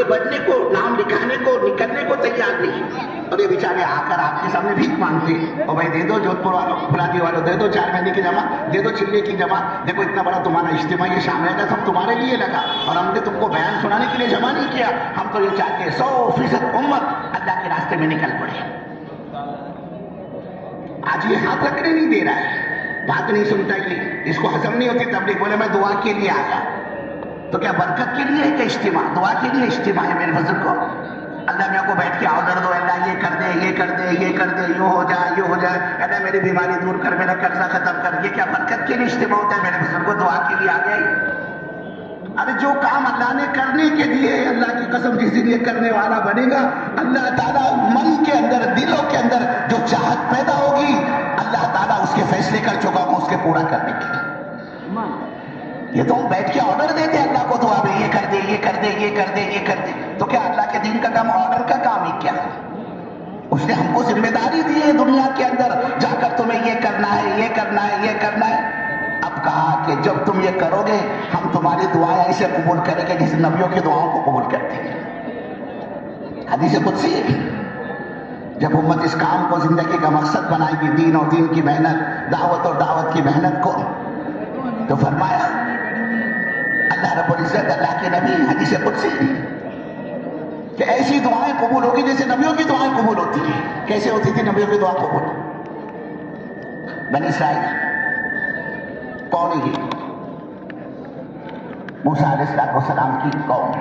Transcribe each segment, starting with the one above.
آگے بڑھنے کو، نام لکھانے کو، نکلنے کو تیار نہیں. اور یہ بیچارے آ کر آپ کے سامنے بھیک مانگتے. اور بھائی دے دو جودھپور والوں، فلانی والوں دے دو 4 مہینے کی جمع، دے دو چلے کی جمع. دیکھو اتنا بڑا تمہارا اجتماع یہ شامل کا سب تمہارے لیے لگا، اور ہم نے تم کو بیان سنانے کے لیے جمع نہیں کیا. ہم تو یہ چاہتے ہیں 100% امت اللہ کے راستے میں نکل پڑے. آج یہ ہاتھ رکھنے نہیں دے رہا ہے، بات نہیں سنتا، یہ اس کو ہضم نہیں ہوتی تبلیغ. بولے میں دعا کے لیے آیا. تو کیا برکت کے لیے ہے کہ اجتماع؟ دعا کے لیے اجتماع ہے میرے بزرگ کو. اللہ میاں کو بیٹھ کے آرڈر دو، اللہ یہ کر دے، یہ کر دے، یہ کر دے، یہ ہو جائے، یہ ہو جائے، اللہ میری بیماری دور کر، میرا قرضہ ختم کر. یہ کیا برکت کے لیے اجتماع ہوتا ہے میرے بزرگ کو؟ دعا کے لیے آ گئے. ارے جو کام اللہ نے کرنے کے لیے، اللہ کی قسم جس دن یہ کرنے والا بنے گا، اللہ تعالیٰ من کے اندر، دلوں کے اندر جو چاہت پیدا ہوگی، اللہ تعالیٰ اس کے فیصلے کر چکا ہوں اس کے پورا کرنے کے لیے. یہ تو ہم بیٹھ کے آرڈر دیتے اللہ کو دعا میں، یہ کر دے، یہ کر دے، یہ کر دے، یہ کر دے. تو کیا اللہ کے دین کا کام آرڈر کا کام ہے کیا؟ اس نے ہم کو ذمہ داری دی ہے دنیا کے اندر، جا کر تمہیں یہ کرنا ہے، یہ کرنا ہے، یہ کرنا ہے. اب کہا کہ جب تم یہ کرو گے ہم تمہاری دعائیں ایسے قبول کریں گے جیسے نبیوں کی دعاؤں کو قبول کرتے ہیں. حدیث قدسی ہے. جب امت اس کام کو زندگی کا مقصد بنائے گی، دین اور دین کی محنت، دعوت اور دعوت کی محنت کو، تو فرمایا اللہ رب العزت، اللہ کے نبی، حدیث قدسی کہ ایسی دعائیں قبول ہوگی جیسے نبیوں کی دعائیں قبول ہوتی ہیں. کیسے ہوتی تھی نبیوں کی دعا قبول؟ بنی اسرائیل کون ہی؟ موسیٰ علیہ السلام کی قوم.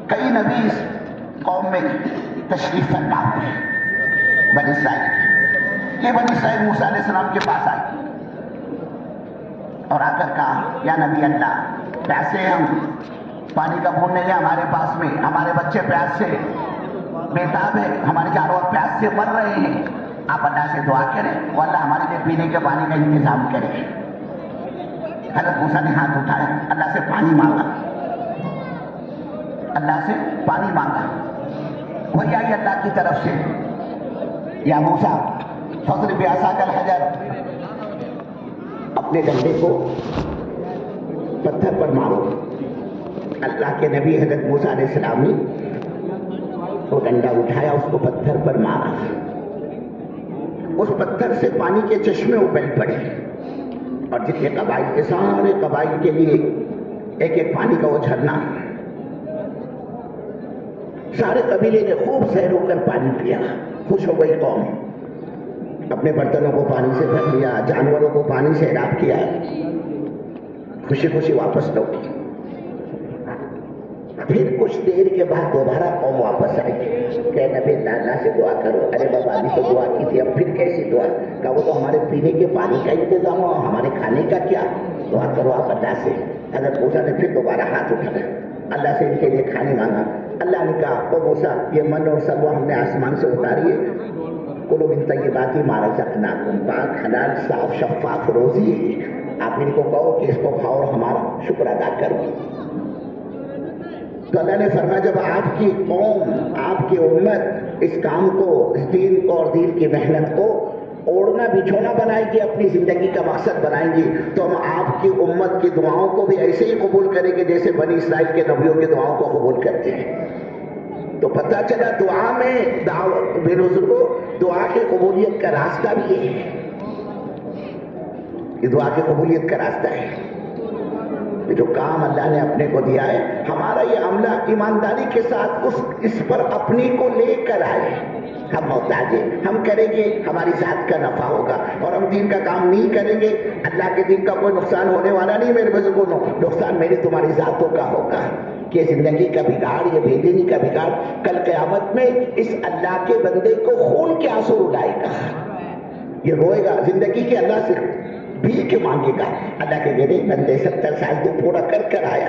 کئی نبی اس قوم میں تشریف فرما ہوئے بنی اسرائیل کی. یہ بنی اسرائیل موسیٰ علیہ السلام کے پاس آئی اور آ کر کہا یا نبی اللہ، پیاسے ہم، پانی کا بھون نہیں ہے ہمارے پاس میں، ہمارے بچے پیاس سے بےتاب ہے، ہمارے چاروں اور پیاس سے مر رہے ہیں. آپ اللہ سے دعا کریں وہ اللہ ہمارے لیے پینے کے پانی کا انتظام کرے. حضرت موسیٰ نے ہاتھ اٹھایا، اللہ سے پانی مانگا، اللہ سے پانی مانگا. وہی آئی اللہ کی طرف سے، یا موسیٰ فضرب بعصاک الحجر، اپنے ڈنڈے کو پتھر پر مارو. اللہ کے نبی حضرت موسیٰ علیہ السلام نے وہ ڈنڈا اٹھایا، اس کو پتھر پر مارا. اس پتھر سے پانی کے چشمے ابل پڑے، اور جتنے قبائل کے، سارے قبائل کے لیے ایک ایک پانی کا وہ جھرنا. سارے قبیلے نے خوب سیر ہو کر پانی پیا. خوش ہو گئی قوم، اپنے برتنوں کو پانی سے بھر لیا، جانوروں کو پانی سے سیراب کیا، خوشی خوشی واپس لوٹی. پھر کچھ دیر کے بعد دوبارہ قوم واپس آئی کہ نبی اللہ سے دعا کرو. ارے بابا ابھی تو دعا کی تھی، اب پھر کیسی دعا؟ کہا وہ تو ہمارے پینے کے پانی کا انتظام ہو، ہمارے کھانے کا کیا؟ دعا کرو آپ اللہ سے. حضرت موسیٰ نے پھر دوبارہ ہاتھ اٹھایا، اللہ سے ان کے لیے کھانے مانگا. اللہ نے کہا او موسیٰ، یہ من اور سلوہ ہم نے آسمان سے اتاری ہے، کلوا من طیبات ما رزقناکم، پاک حلال صاف شفاف روزی ہے، آپ ان کو کہو کہ اس کو کھاؤ اور ہمارا شکر ادا کرو. تو اللہ نے فرمایا جب آپ کی قوم، آپ کی امت اس کام کو، اس دین کو اور دین کی محنت کو اوڑھنا بچھونا بنائے گی، اپنی زندگی کا مقصد بنائیں گی، تو ہم آپ کی امت کی دعاؤں کو بھی ایسے ہی قبول کریں گے جیسے بنی اسرائیل کے نبیوں کی دعاؤں کو قبول کرتے ہیں. تو پتہ چلا دعا میں بے بزرگوں، دعا کی قبولیت کا راستہ بھی یہ ہے. یہ دعا کی قبولیت کا راستہ ہے. جو کام اللہ نے اپنے کو دیا ہے، ہمارا یہ عملہ ایمانداری کے ساتھ اس پر اپنی کو لے کر آئے. ہم محتاج ہیں، ہم کریں گے ہماری ذات کا نفع ہوگا، اور ہم دین کا کام نہیں کریں گے اللہ کے دین کا کوئی نقصان ہونے والا نہیں. میرے بزرگوں، نقصان میری تمہاری ذاتوں کا ہوگا کہ زندگی کا بگاڑ، یہ بے دینی کا بگاڑ کل قیامت میں اس اللہ کے بندے کو خون کے آنسو رلائے گا. یہ روئے گا زندگی کے اللہ سے بھیک مانگے گا. اللہ کے میرے بندے 70 سال تو پورا کر آیا،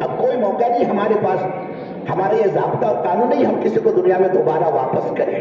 اب کوئی موقع نہیں ہمارے پاس ہمارا یہ ضابطہ اور قانون نہیں ہم کسی کو دنیا میں دوبارہ واپس کریں.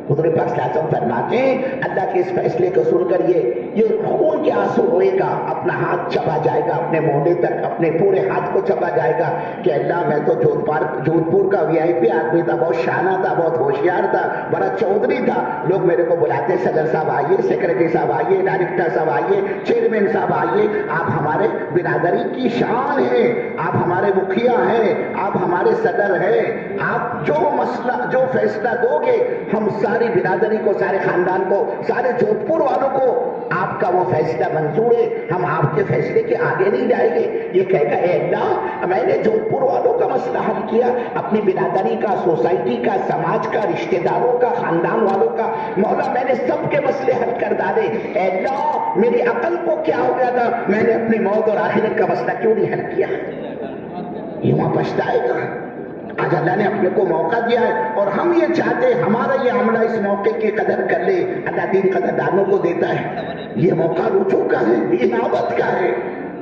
حضور پاک صلی اللہ علیہ وسلم فرماتے ہیں اللہ کے اس فیصلے کو سن کر یہ خون کے آنسو روئے گا, اپنا ہاتھ چبا جائے گا اپنے موڈے تک, اپنے پورے ہاتھ کو چبا جائے گا کہ اللہ میں تو جودھ پور کا VIP آدمی تھا, بہت شانہ تھا, بہت ہوشیار تھا, بڑا چودھری تھا, لوگ میرے کو بلاتے صدر صاحب آئیے, سیکرٹری صاحب آئیے, ڈائریکٹر صاحب آئیے, چیئرمین صاحب آئیے, آپ ہمارے برادری کی شان ہیں, آپ ہمارے مکھیا ہیں, آپ ہمارے صدر ہیں, آپ جو مسئلہ جو فیصلہ دو گے ہم ساری برادری کو, سارے خاندان کو, سارے جودھ پور والوں کو آپ کا وہ فیصلہ منظور ہے, ہم آپ کے فیصلے کے آگے نہیں جائیں گے. یہ کہے گا اے اللہ میں نے جودھ پور والوں کا مسئلہ حل کیا, اپنی برادری کا, سوسائٹی کا, سماج کا, رشتہ داروں کا, خاندان والوں کا, مولا میں نے سب کے مسئلے حل کر ڈالے. اے اللہ میری عقل کو کیا ہو گیا تھا, میں نے اپنی موت اور آخرت کا مسئلہ کیوں نہیں حل کیا. یہ وہاں پچھتائے گا. آج اللہ نے اپنے کو موقع دیا ہے اور ہم یہ چاہتے ہیں ہمارا یہ عملہ اس موقع کی قدر کر لے. اللہ دین قدردانوں کو دیتا ہے. یہ موقع رجوع کا ہے, یہ نعمت کا ہے.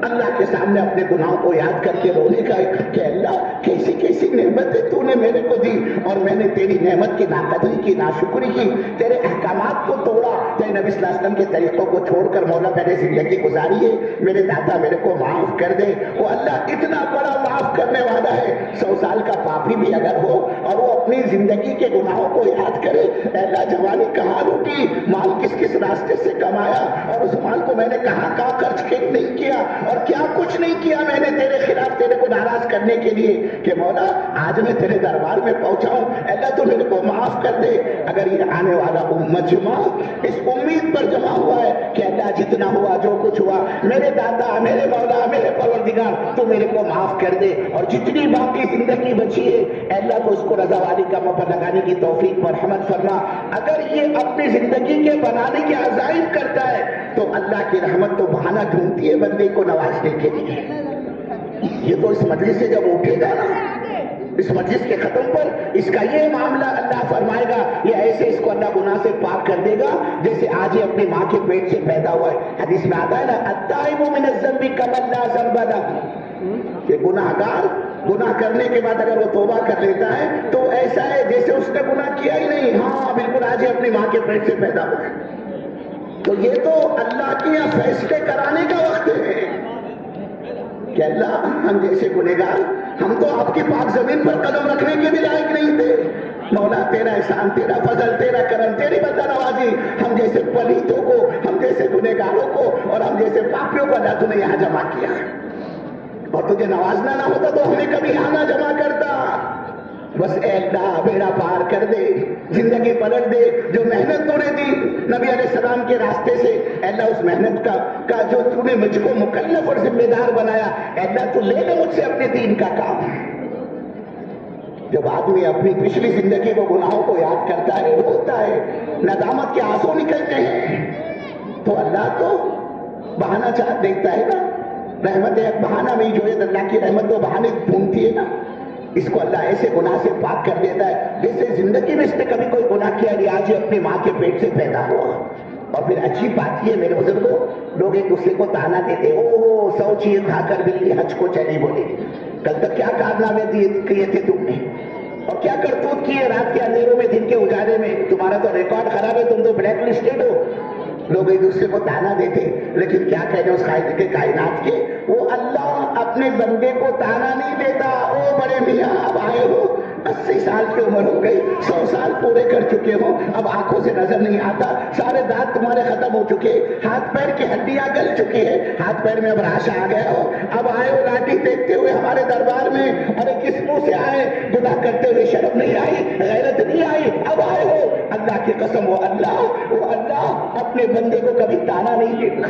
اللہ کے سامنے اپنے گناہوں کو یاد کر کے رونے کا ہے کہ اللہ کیسی کیسی نعمتیں تو نے میرے کو دی اور میں نے تیری نعمت کی ناقدری کی, ناشکری کی, تیرے احکامات کو توڑا, تیرے نبی صلی اللہ علیہ وسلم کے طریقوں کو چھوڑ کر مولا میں نے زندگی گزاری ہے. میرے دادا میرے کو معاف کر دے. وہ اللہ اتنا بڑا معاف کرنے والا ہے. 100 سال کا پاپی بھی اگر ہو اور وہ اپنی زندگی کے گناہوں کو یاد کرے, اللہ جوانی کہاں لوٹی, مال کس کس راستے سے کمایا اور اس مال کو میں نے کہاں کہاں خرچ نہیں کیا اور کیا کچھ نہیں کیا میں نے تیرے خلاف, تیرے کو ناراض کرنے کے لیے کہ مولا آج میں تیرے دربار میں پہنچا ہوں, اللہ تو میرے کو معاف کر دے. اگر یہ آنے والا مجمع اس امید پر جمع ہوا ہے کہ اللہ جتنا ہوا, جو کچھ ہوا, میرے دادا, میرے مولا, میرے پروردگار تو میرے کو معاف کر دے, اور جتنی باقی زندگی بچی ہے اللہ کو اس کو رضا والی کاموں پر لگانے کی توفیق مرحمت فرما. اگر یہ اپنی زندگی کے بنانے کے عزائم کرتا ہے تو اللہ کی رحمت تو بہانہ ڈھونڈتی ہے بندے کو نوازنے کے لیے. یہ تو اس مجلس سے جب اٹھے گا نا, اس مجلس کے ختم پر اس کا یہ معاملہ اللہ فرمائے گا, یہ ایسے اس کو اللہ گناہ سے پاک کر دے گا جیسے آج ہی اپنی ماں کے پیٹ سے پیدا ہوا ہے. حدیث میں آتا ہے نا التائب من الذنب کمن لا ذنب له, کہ گناہگار گناہ کرنے کے بعد اگر وہ توبہ کر لیتا ہے تو ایسا ہے جیسے اس نے گناہ کیا ہی نہیں. ہاں بالکل آج ہی اپنی ماں کے پیٹ سے پیدا ہوا ہے. تو یہ تو اللہ کے یہاں فیصلے کرانے کا وقت ہے کہ اللہ ہم جیسے گنہگار, ہم تو آپ کی پاک زمین پر قدم رکھنے کے بھی لائق نہیں تھے. مولا تیرا احسان, تیرا فضل, تیرا کرم, تیری بندہ نوازی, ہم جیسے پلیتوں کو, ہم جیسے گنہگاروں کو اور ہم جیسے پاپیوں کو اللہ تو نے یہاں جمع کیا, اور تجھے نوازنا نہ ہوتا تو ہمیں کبھی یہاں نہ جمع کرتا. بس اے اللہ بیڑا پار کر دے, زندگی پلٹ دے. جو محنت تو نے دی نبی علیہ السلام کے راستے سے, اے اللہ اس محنت کا جو تو نے مجھ کو مکلف اور ذمہ دار بنایا, اے اللہ تو لے لے مجھ سے اپنے دین کا کام. جب آدمی اپنی پچھلی زندگی کو, گناہوں کو یاد کرتا ہے, روتا ہے, ندامت کے آنسو نکلتے ہیں, تو اللہ تو بہانہ چاہ دیتا ہے نا. رحمت ایک بہانہ نہیں جو ہے, اللہ کی رحمت تو بہانے ڈھونڈتی ہے نا. اس کو اللہ ایسے گناہ سے پاک کر دیتا ہے جیسے زندگی میں اس نے کبھی کوئی گناہ کیا نہیں, آج ہی اپنی ماں کے پیٹ سے پیدا ہوا. اور پھر اچھی بات یہ میرے بزرگوں, لوگ ایک دوسرے کو تانا دیتے, او 100 چیز کھا کر بلی حج کو چلی بولی. کل تک کیا کارنامے کیے تھے تم نے, اور کیا کرتوت کیے رات کے اندھیروں میں, دن کے اجالے میں. تمہارا تو ریکارڈ خراب ہے, تم تو بلیک لسٹڈ ہو. لوگ ایک دوسرے کو تانا دیتے, لیکن کیا کہنے اس خالق کے کائنات کے, وہ اللہ اپنے بندے کو تانا نہیں دیتا. او بڑے میاں اب آئے ہو, 80 سال کی عمر ہو گئی, 100 سال پورے کر چکے ہو, اب آنکھوں سے نظر نہیں آتا, سارے دانت تمہارے ختم ہو چکے, ہاتھ پیر کی ہڈیاں گل چکی ہے, ہاتھ پیر میں اب راش آ گیا ہو, اب آئے ہو لاٹھی دیکھتے ہوئے ہمارے دربار میں. ارے کس منہ سے آئے, گناہ کرتے ہوئے شرم نہیں آئی, غیرت نہیں آئی, اب آئے ہو. اللہ کی قسم, وہ اللہ اپنے بندے کو کبھی تانا نہیں دیتا.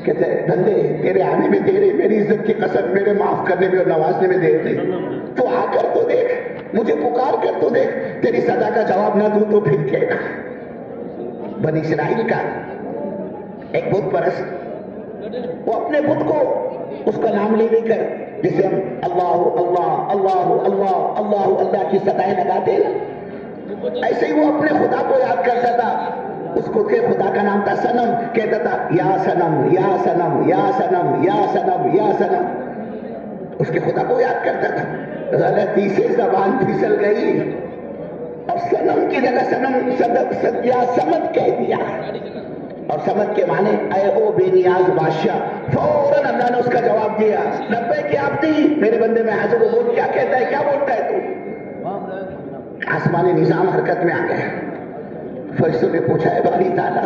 کہتے ہیں بندے تیرے آنے میں تیرے, میری عزت کی قسم, میرے معاف کرنے میں اور نوازنے میں دیر نہیں. تو آ کر تو دیکھ, مجھے پکار کر تو دیکھ, تیری صدا کا جواب نہ دوں تو پھر کہنا. بنی اسرائیل کا ایک بت پرست, وہ اپنے بت کو اس کا نام لے لے کر, جسے ہم اللہ اللہ اللہ اللہ اللہ اللہ کی صدائیں لگاتے ہیں, ایسے ہی وہ اپنے خدا کو یاد کرتا تھا. اس کو کے خدا کا نام تھا صنم, کہتا تھا یا صنم یا صنم یا صنم یا صنم یا صنم. اس کے خدا کو یاد کرتا تھا. غلطی سے زبان پھسل گئی اور صنم کی جگہ سمد کہہ دیا. اور سمد کے معنی اے او بے نیاز بادشاہ. فوراً اللہ نے اس کا جواب دیا, لبیک یا عبدی, میرے بندے میں حاضر ہوں, بول کیا کہتا ہے, کیا بولتا ہے تو. آسمانی نظام حرکت میں آ گیا. فرشتوں نے پوچھا ہے باری تعالیٰ,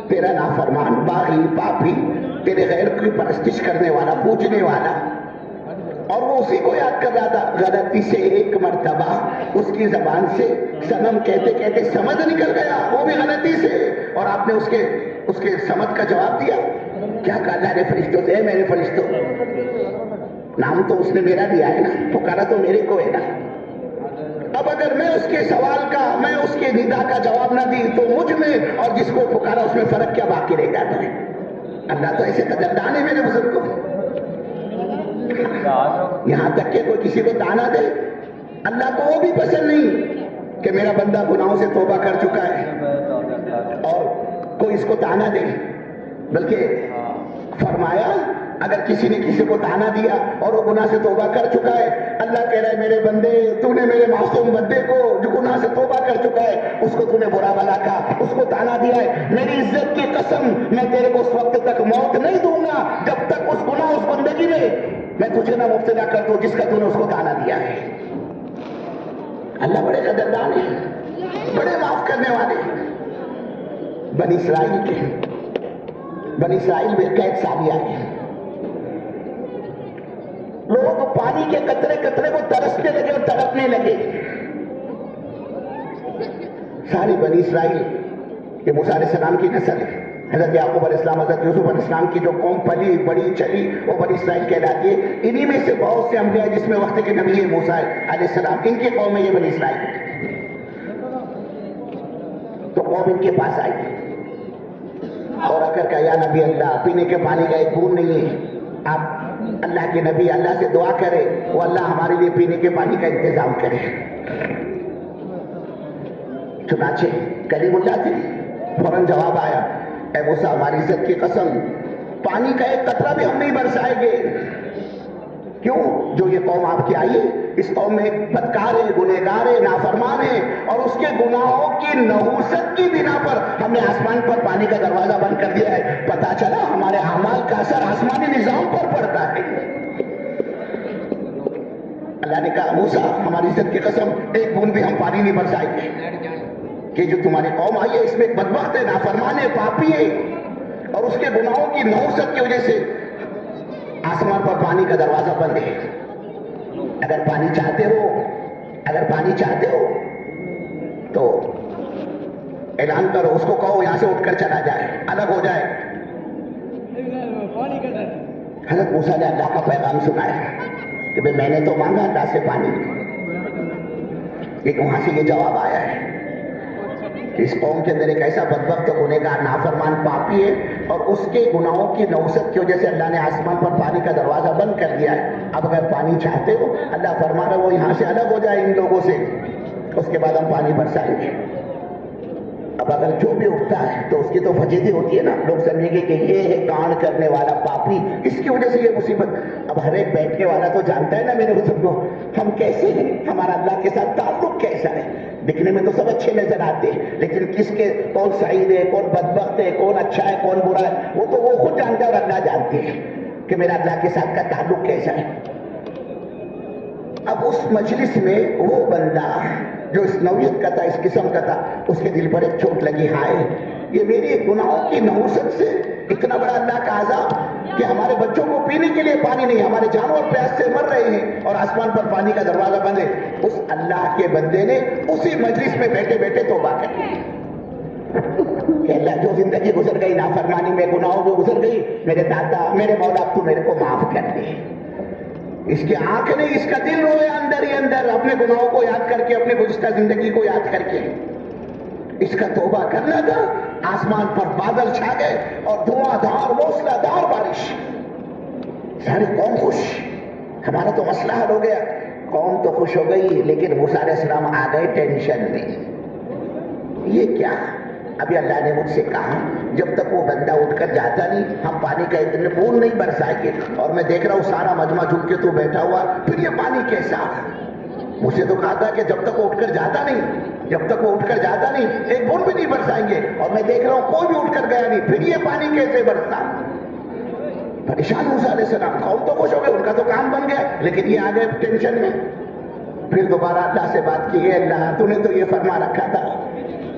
تیرا نافرمان, باغی, پاپی, تیرے غیر کی پرستش کرنے والا, پوجنے والا, اور وہ اسی کو یاد کر رہا تھا. غلطی سے ایک مرتبہ اس کی زبان سے صنم کہتے کہتے سمجھ نکل گیا, وہ بھی غلطی سے, اور آپ نے اس کے سمجھ کا جواب دیا. کیا کہا اللہ نے فرشتوں سے, میرے فرشتوں, نام تو اس نے میرا دیا ہے نا, پکارا تو میرے کو ہے نا. اب اگر میں اس کے سوال کا, میں اس کے ندا کا جواب نہ دی تو مجھ میں اور جس کو پکارا اس میں فرق کیا باقی رہ جاتا ہے. اللہ تو ایسے قدردان ہے میرے بزرگ کو. یہاں تک کہ کوئی کسی کو تانا دے, اللہ کو وہ بھی پسند نہیں کہ میرا بندہ گناہوں سے توبہ کر چکا ہے اور کوئی اس کو تانا دے. بلکہ فرمایا اگر کسی نے کسی کو تانا دیا اور وہ گناہ سے توبہ کر چکا ہے, اللہ کہہ رہا ہے میرے بندے, تو نے میرے معصوم بندے کو جو گناہ سے توبہ کر چکا ہے اس کو تو نے برا بلا کہا, اس کو تانا دیا ہے, میری عزت کی قسم میں تیرے کو اس وقت تک موت نہیں دوں گا جب تک اس گناہ اس بندگی میں تجھے نہ مبتلا کر دوں جس کا تو نے اس کو تانا دیا ہے. اللہ بڑے قدردان ہیں, بڑے معاف کرنے والے. بنی اسرائیل میں قید سالیہ ہے. لوگ پانی کے قطرے قطرے کو ترسنے لگے اور تڑپنے لگے. ساری بنی اسرائیل یہ موسیٰ علیہ السلام کی نسل ہے. حضرت یعقوب علیہ السلام, حضرت یوسف علیہ السلام کی جو قوم پلی بڑی چلی وہ بنی اسرائیل کہلاتی ہے. انہی میں سے بہت سے انبیاء جس میں وقت کے نبی موسیٰ علیہ السلام, ان کی قوم میں یہ بنی اسرائیل ہے. تو قوم ان کے پاس آئی اور آ کر کہا یا نبی اللہ, پینے کے پانی کا ایک بوند نہیں ہے, آپ اللہ کے نبی اللہ سے دعا کرے وہ اللہ ہمارے لیے پینے کے پانی کا انتظام کرے. چنانچہ کلیم اللہ تھے, فوراً جواب آیا, اے موسیٰ ہماری عزت کی قسم پانی کا ایک قطرہ بھی ہم نہیں برسائیں گے. کیوں؟ جو یہ قوم آپ کی آئی, اس قوم میں بدکار ہے, گنہگار ہے, نافرمان ہے, اور اس کے گناہوں کی نحوست کی بنا پر ہم نے آسمان پر پانی کا دروازہ بند کر دیا ہے. پتا چلا ہمارے اعمال کا اثر آسمانی نظام پر پڑتا ہے. اللہ نے کہا موسیٰ ہماری عزت کی قسم ایک بوند بھی ہم پانی نہیں برسائیں گے کہ جو تمہاری قوم آئی ہے اس میں ایک بدبخت ہے, نافرمان ہے, پاپی ہے, اور اس کے گناہوں کی نحوست کی وجہ سے آسمان پر پانی کا دروازہ بند ہے. اگر پانی چاہتے ہو تو اعلان کرو, اس کو کہو یہاں سے اٹھ کر چلا جائے, الگ ہو جائے. حضرت موسیٰ نے اللہ کا پیغام سنایا کہ میں نے تو مانگا اللہ سے پانی, لیکن وہاں سے یہ جواب آیا ہے کہ اس قوم کے اندر ایک ایسا بدبخت گنہگار نافرمان پاپی ہے اور اس کے گناہوں کی نحوست کی وجہ سے اللہ نے آسمان پر پانی کا دروازہ بند کر دیا ہے. اب اگر پانی چاہتے ہو, اللہ فرما رہا ہے وہ یہاں سے الگ ہو جائے ان لوگوں سے, اس کے بعد ہم پانی برسائیں گے. اب اگر جو بھی اٹھتا ہے تو اس کی تو فجیتی ہوتی ہے نا, لوگ سمجھیں گے کہ یہ ہے کانڈ کرنے والا پاپی, اس کی وجہ سے یہ مصیبت. اب ہر ایک بیٹھنے والا تو جانتا ہے نا میرے بزرگوں ہم کیسے ہیں, ہمارا اللہ کے ساتھ تعلق کیسا ہے. دکھنے میں تو سب اچھے نظر آتے ہیں, لیکن کس کے کون سعید ہے, کون بدبخت ہے, کون اچھا ہے, کون برا ہے, وہ تو وہ خود جانتا ہے اور اللہ جانتے ہیں کہ میرا اللہ کے ساتھ کا تعلق کیسا ہے. اب اس مجلس میں وہ بندہ جو اس نوعیت کا تھا, اس قسم کا تھا, اس کے دل پر ایک چوٹ لگی, ہائے یہ میری گناہوں کی نحوست سے اتنا بڑا اللہ کا عذاب کہ ہمارے بچوں کو پینے کے لیے پانی نہیں, ہمارے جانور پیاس سے مر رہے ہیں اور آسمان پر پانی کا دروازہ بند ہے. اس اللہ کے بندے نے اسی مجلس میں بیٹھے بیٹھے توبہ کر لی کہ اللہ جو زندگی گزر گئی نافرمانی میں, گناہوں میں گزر گئی, میرے دادا میرے مولا تو میرے کو معاف کر دے. اس کی آنکھ نہیں, اس کا دل رویا اندر ہی اندر, اپنے گناہوں کو یاد کر کے, اپنے گزشتہ زندگی کو یاد کر کے. اس کا توبہ کرنا تھا, آسمان پر بادل چھا گئے اور دھواں دھار موسلا دھار بارش, ساری قوم خوش, ہمارا تو مسئلہ حل ہو گیا. قوم تو خوش ہو گئی لیکن موسیٰ علیہ السلام آ گئے ٹینشن میں. یہ کیا, ابھی اللہ نے مجھ سے کہا جب تک وہ بندہ اٹھ کر جاتا نہیں ہم پانی کا اتنے بوند نہیں برسائیں گے. اور میں دیکھ رہا ہوں سارا مجمع جھک کے تو بیٹھا ہوا, پھر یہ پانی کیسا؟ مجھ سے تو کہا تھا کہ جب تک وہ اٹھ کر جاتا نہیں ایک بوند بھی نہیں برسائیں گے, اور میں دیکھ رہا ہوں کوئی بھی اٹھ کر گیا نہیں, پھر یہ پانی کیسے برستا؟ پریشان موسیٰ علیہ السلام. قوم تو خوش ہو گئے, ان کا تو کام بن گیا, لیکن یہ آ گئے ٹینشن میں. پھر دوبارہ اللہ سے بات کی, اللہ تو نے تو یہ فرما رکھا تھا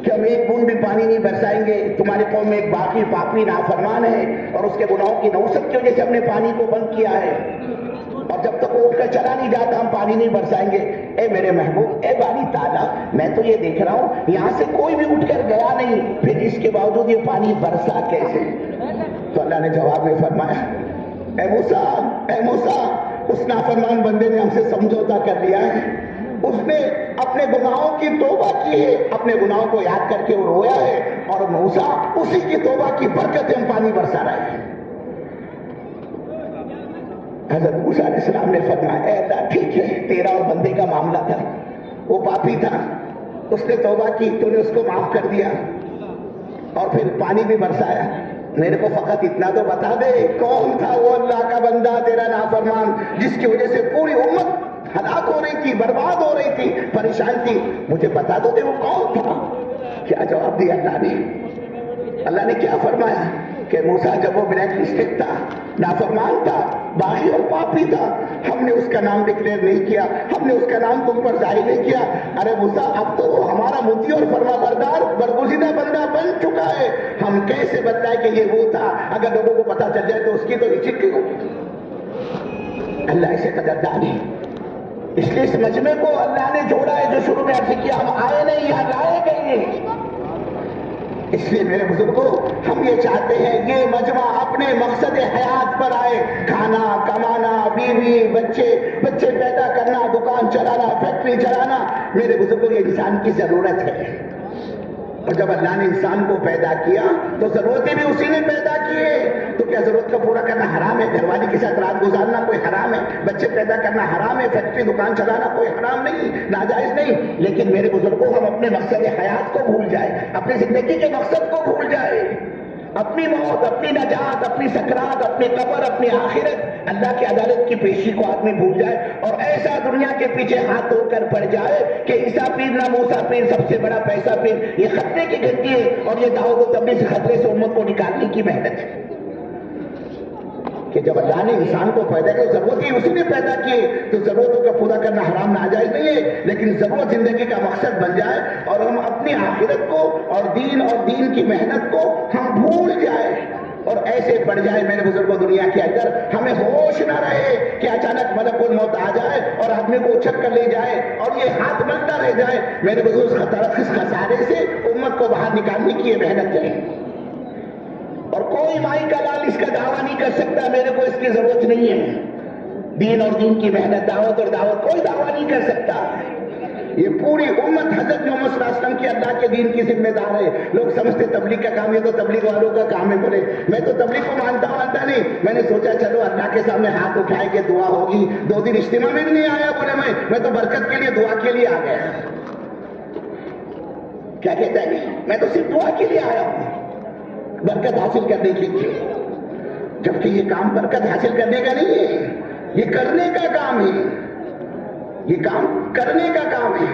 کہ ہم ایک بوند بھی پانی نہیں برسائیں گے, تمہاری قوم میں ایک باقی پاپی نافرمان ہے اور اس کے گناہوں کی نوسط کی وجہ سے ہم نے پانی کو بند کیا ہے, اور جب تک وہ اٹھ کر چلا نہیں جاتا ہم پانی نہیں برسائیں گے. اے میرے محبوب, اے باری تعالیٰ, میں تو یہ دیکھ رہا ہوں یہاں سے کوئی بھی اٹھ کر گیا نہیں, پھر اس کے باوجود یہ پانی برسا کیسے؟ تو اللہ نے جواب میں فرمایا, اے موسیٰ, اس نافرمان بندے نے ہم سے سمجھوتا کر لیا ہے, اس نے اپنے گناہوں کی توبہ کی ہے, اپنے گناہوں کو یاد کر کے وہ رویا ہے, اور موسیٰ اسی کی توبہ کی برکت ہم پانی برسا رہے ہیں. حضرت موسیٰ علیہ السلام نے فرمایا, اے اللہ ٹھیک ہے, تیرا اور بندے کا معاملہ تھا, وہ پاپی تھا, اس نے توبہ کی, تو نے اس کو معاف کر دیا اور پھر پانی بھی برسایا. میرے کو فقط اتنا تو بتا دے, کون تھا وہ اللہ کا بندہ تیرا نافرمان جس کی وجہ سے پوری امت ہلاک ہو رہی تھی, برباد ہو رہی تھی, پریشان تھی؟ مجھے بتا دو دے وہ کون تھا. کیا جواب دیا اللہ نے کیا فرمایا کہ موسیٰ جب وہ بلیک مسٹیک تھا, نافرمان تھا, باغی اور پاپی تھا, ہم نے اس کا نام ڈکلیئر نہیں کیا, ہم نے اس کا نام تم پر ظاہر نہیں کیا. ارے موسیٰ, اب تو وہ ہمارا مطیع اور فرما بردار برگزیدہ بندہ بن چکا ہے, ہم کیسے بتائیں کہ یہ وہ تھا؟ اگر لوگوں کو پتا چل جائے تو اس کی تو عزت کی ہوگی. اللہ اسے قدردان ہے, اس لیے اس مجمع کو اللہ نے جوڑا ہے. جو شروع میں عرض کیا, ہم آئے نہیں, یہاں لائے گئے. اس لیے میرے بزرگوں, ہم یہ چاہتے ہیں یہ مجمع اپنے مقصد حیات پر آئے, کھانا کمانا, بیوی بچے پیدا کرنا, دکان چلانا, فیکٹری چلانا. میرے بزرگوں, یہ انسان کی ضرورت ہے, اور جب اللہ نے انسان کو پیدا کیا تو ضرورتیں بھی اسی نے پیدا کی ہے. تو کیا ضرورت کا پورا کرنا حرام ہے؟ گھر والی کے ساتھ رات گزارنا کوئی حرام ہے؟ بچے پیدا کرنا حرام ہے؟ فیکٹری دکان چلانا کوئی حرام نہیں, ناجائز نہیں. لیکن میرے بزرگوں, ہم اپنے مقصد حیات کو بھول جائے, اپنی زندگی کے مقصد کو بھول جائے, اپنی موت, اپنی نجات, اپنی سکرات, اپنی قبر, اپنی آخرت, اللہ کی عدالت کی پیشی کو آدمی بھول جائے, اور ایسا دنیا کے پیچھے ہاتھ دھو کر پڑ جائے کہ عیسیٰ پیر نہ موسیٰ پیر, سب سے بڑا پیسہ پیر. یہ خطرے کی گھنٹی ہے, اور یہ دعوت و تبلیغ سے خطرے سے امت کو نکالنے کی محنت ہے. کہ جب اللہ نے انسان کو پیدا کیا, ضرورت ہی اسی نے پیدا کی, تو ضرورتوں کا پورا کرنا حرام ناجائز نہیں ہے, لیکن ضرورت زندگی کا مقصد بن جائے, اور ہم اپنی آخرت کو اور دین کی محنت کو ہم بھول جائیں, اور ایسے پڑ جائے میرے بزرگوں دنیا کے اندر, ہمیں ہوش نہ رہے کہ اچانک ملک الموت آ جائے اور آدمی کو اچک کر لے جائے, اور یہ ہاتھ ملتا رہ جائے. میرے بزرگ اس خسارے سے امت کو باہر نکالنے کی یہ محنت کریں, اور کوئی مائی کا لال اس کا دعویٰ نہیں کر سکتا میرے کو اس کی ضرورت نہیں ہے. دین اور دین کی محنت, دعوت اور دعوت, کوئی دعویٰ نہیں کر سکتا. یہ پوری امت حضرت محمد صلی اللہ علیہ وسلم کی اللہ کے دین کی ذمہ دار ہے. لوگ سمجھتے تبلیغ کا کام یہ تو تبلیغ والوں کا کام ہے. بولے میں تو تبلیغ کو مانتا نہیں. میں نے سوچا چلو اللہ کے سامنے ہاتھ اٹھائے کہ دعا ہوگی. 2 دن اجتماع میں بھی نہیں آیا. بولے میں تو برکت کے لیے, دعا کے لیے آ گیا. کیا کہتا ہے, میں تو صرف دعا کے لیے آیا ہوں, برکت حاصل کرنے کے لیے. جبکہ یہ کام برکت حاصل کرنے کا نہیں ہے, یہ کرنے کا کام ہے. یہ کام کرنے کا کام ہے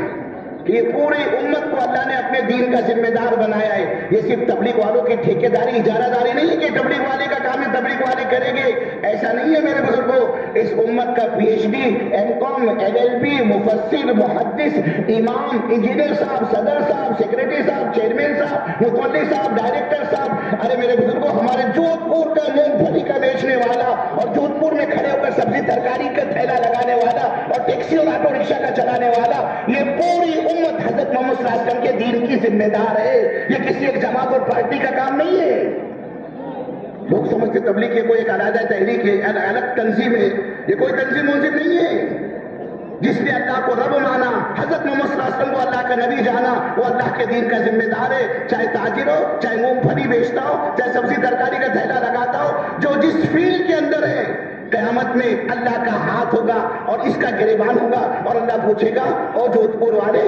کہ یہ پوری امت کو اللہ نے اپنے دین کا ذمہ دار بنایا ہے. یہ صرف تبلیغ والوں کی ٹھیکیداری, اجارہ داری نہیں ہے کہ تبلیغ والے کا کام ہے, تبلیغ والے کریں گے, ایسا نہیں ہے میرے بزرگوں. اس امت کا PhD, M.Com, LLB, مفسر, محدث, امام, انجینئر صاحب, صدر صاحب, سیکریٹری صاحب, چیئرمین صاحب, متولی صاحب, ڈائریکٹر صاحب. ارے میرے بزرگوں, ہمارے جودھ پور کا مونگ پھلی کا بیچنے والا, اور جودھ پور میں کھڑے ہو کر سبزی ترکاری کا تھیلا لگانے والا, اور ٹیکسی اور آٹو رکشہ کا چلانے والا, یہ پوری امت حضرت محمد صلی اللہ علیہ وسلم کے دین کی ذمہ دار ہے. یہ کسی ایک جماعت اور پارٹی کا کام نہیں ہے. لوگ سمجھتے تبلیغ یہ کوئی ایک علیحدہ تحریک ہے, الگ تنظیم ہے. یہ کوئی تنظیم منظم نہیں ہے. جس نے اللہ کو رب مانا, حضرت محمد صلی اللہ علیہ وسلم کو اللہ کا نبی جانا, وہ اللہ کے دین کا ذمہ دار ہے. چاہے تاجر ہو, چاہے مونگ پھلی بیچتا ہو, چاہے سبزی ترکاری کا تھیلا لگاتا ہو, جو جس فیلڈ کے اندر ہے, قیامت میں اللہ کا ہاتھ ہوگا اور اس کا گریبان ہوگا, اور اللہ پوچھے گا, اور جودھ پور والے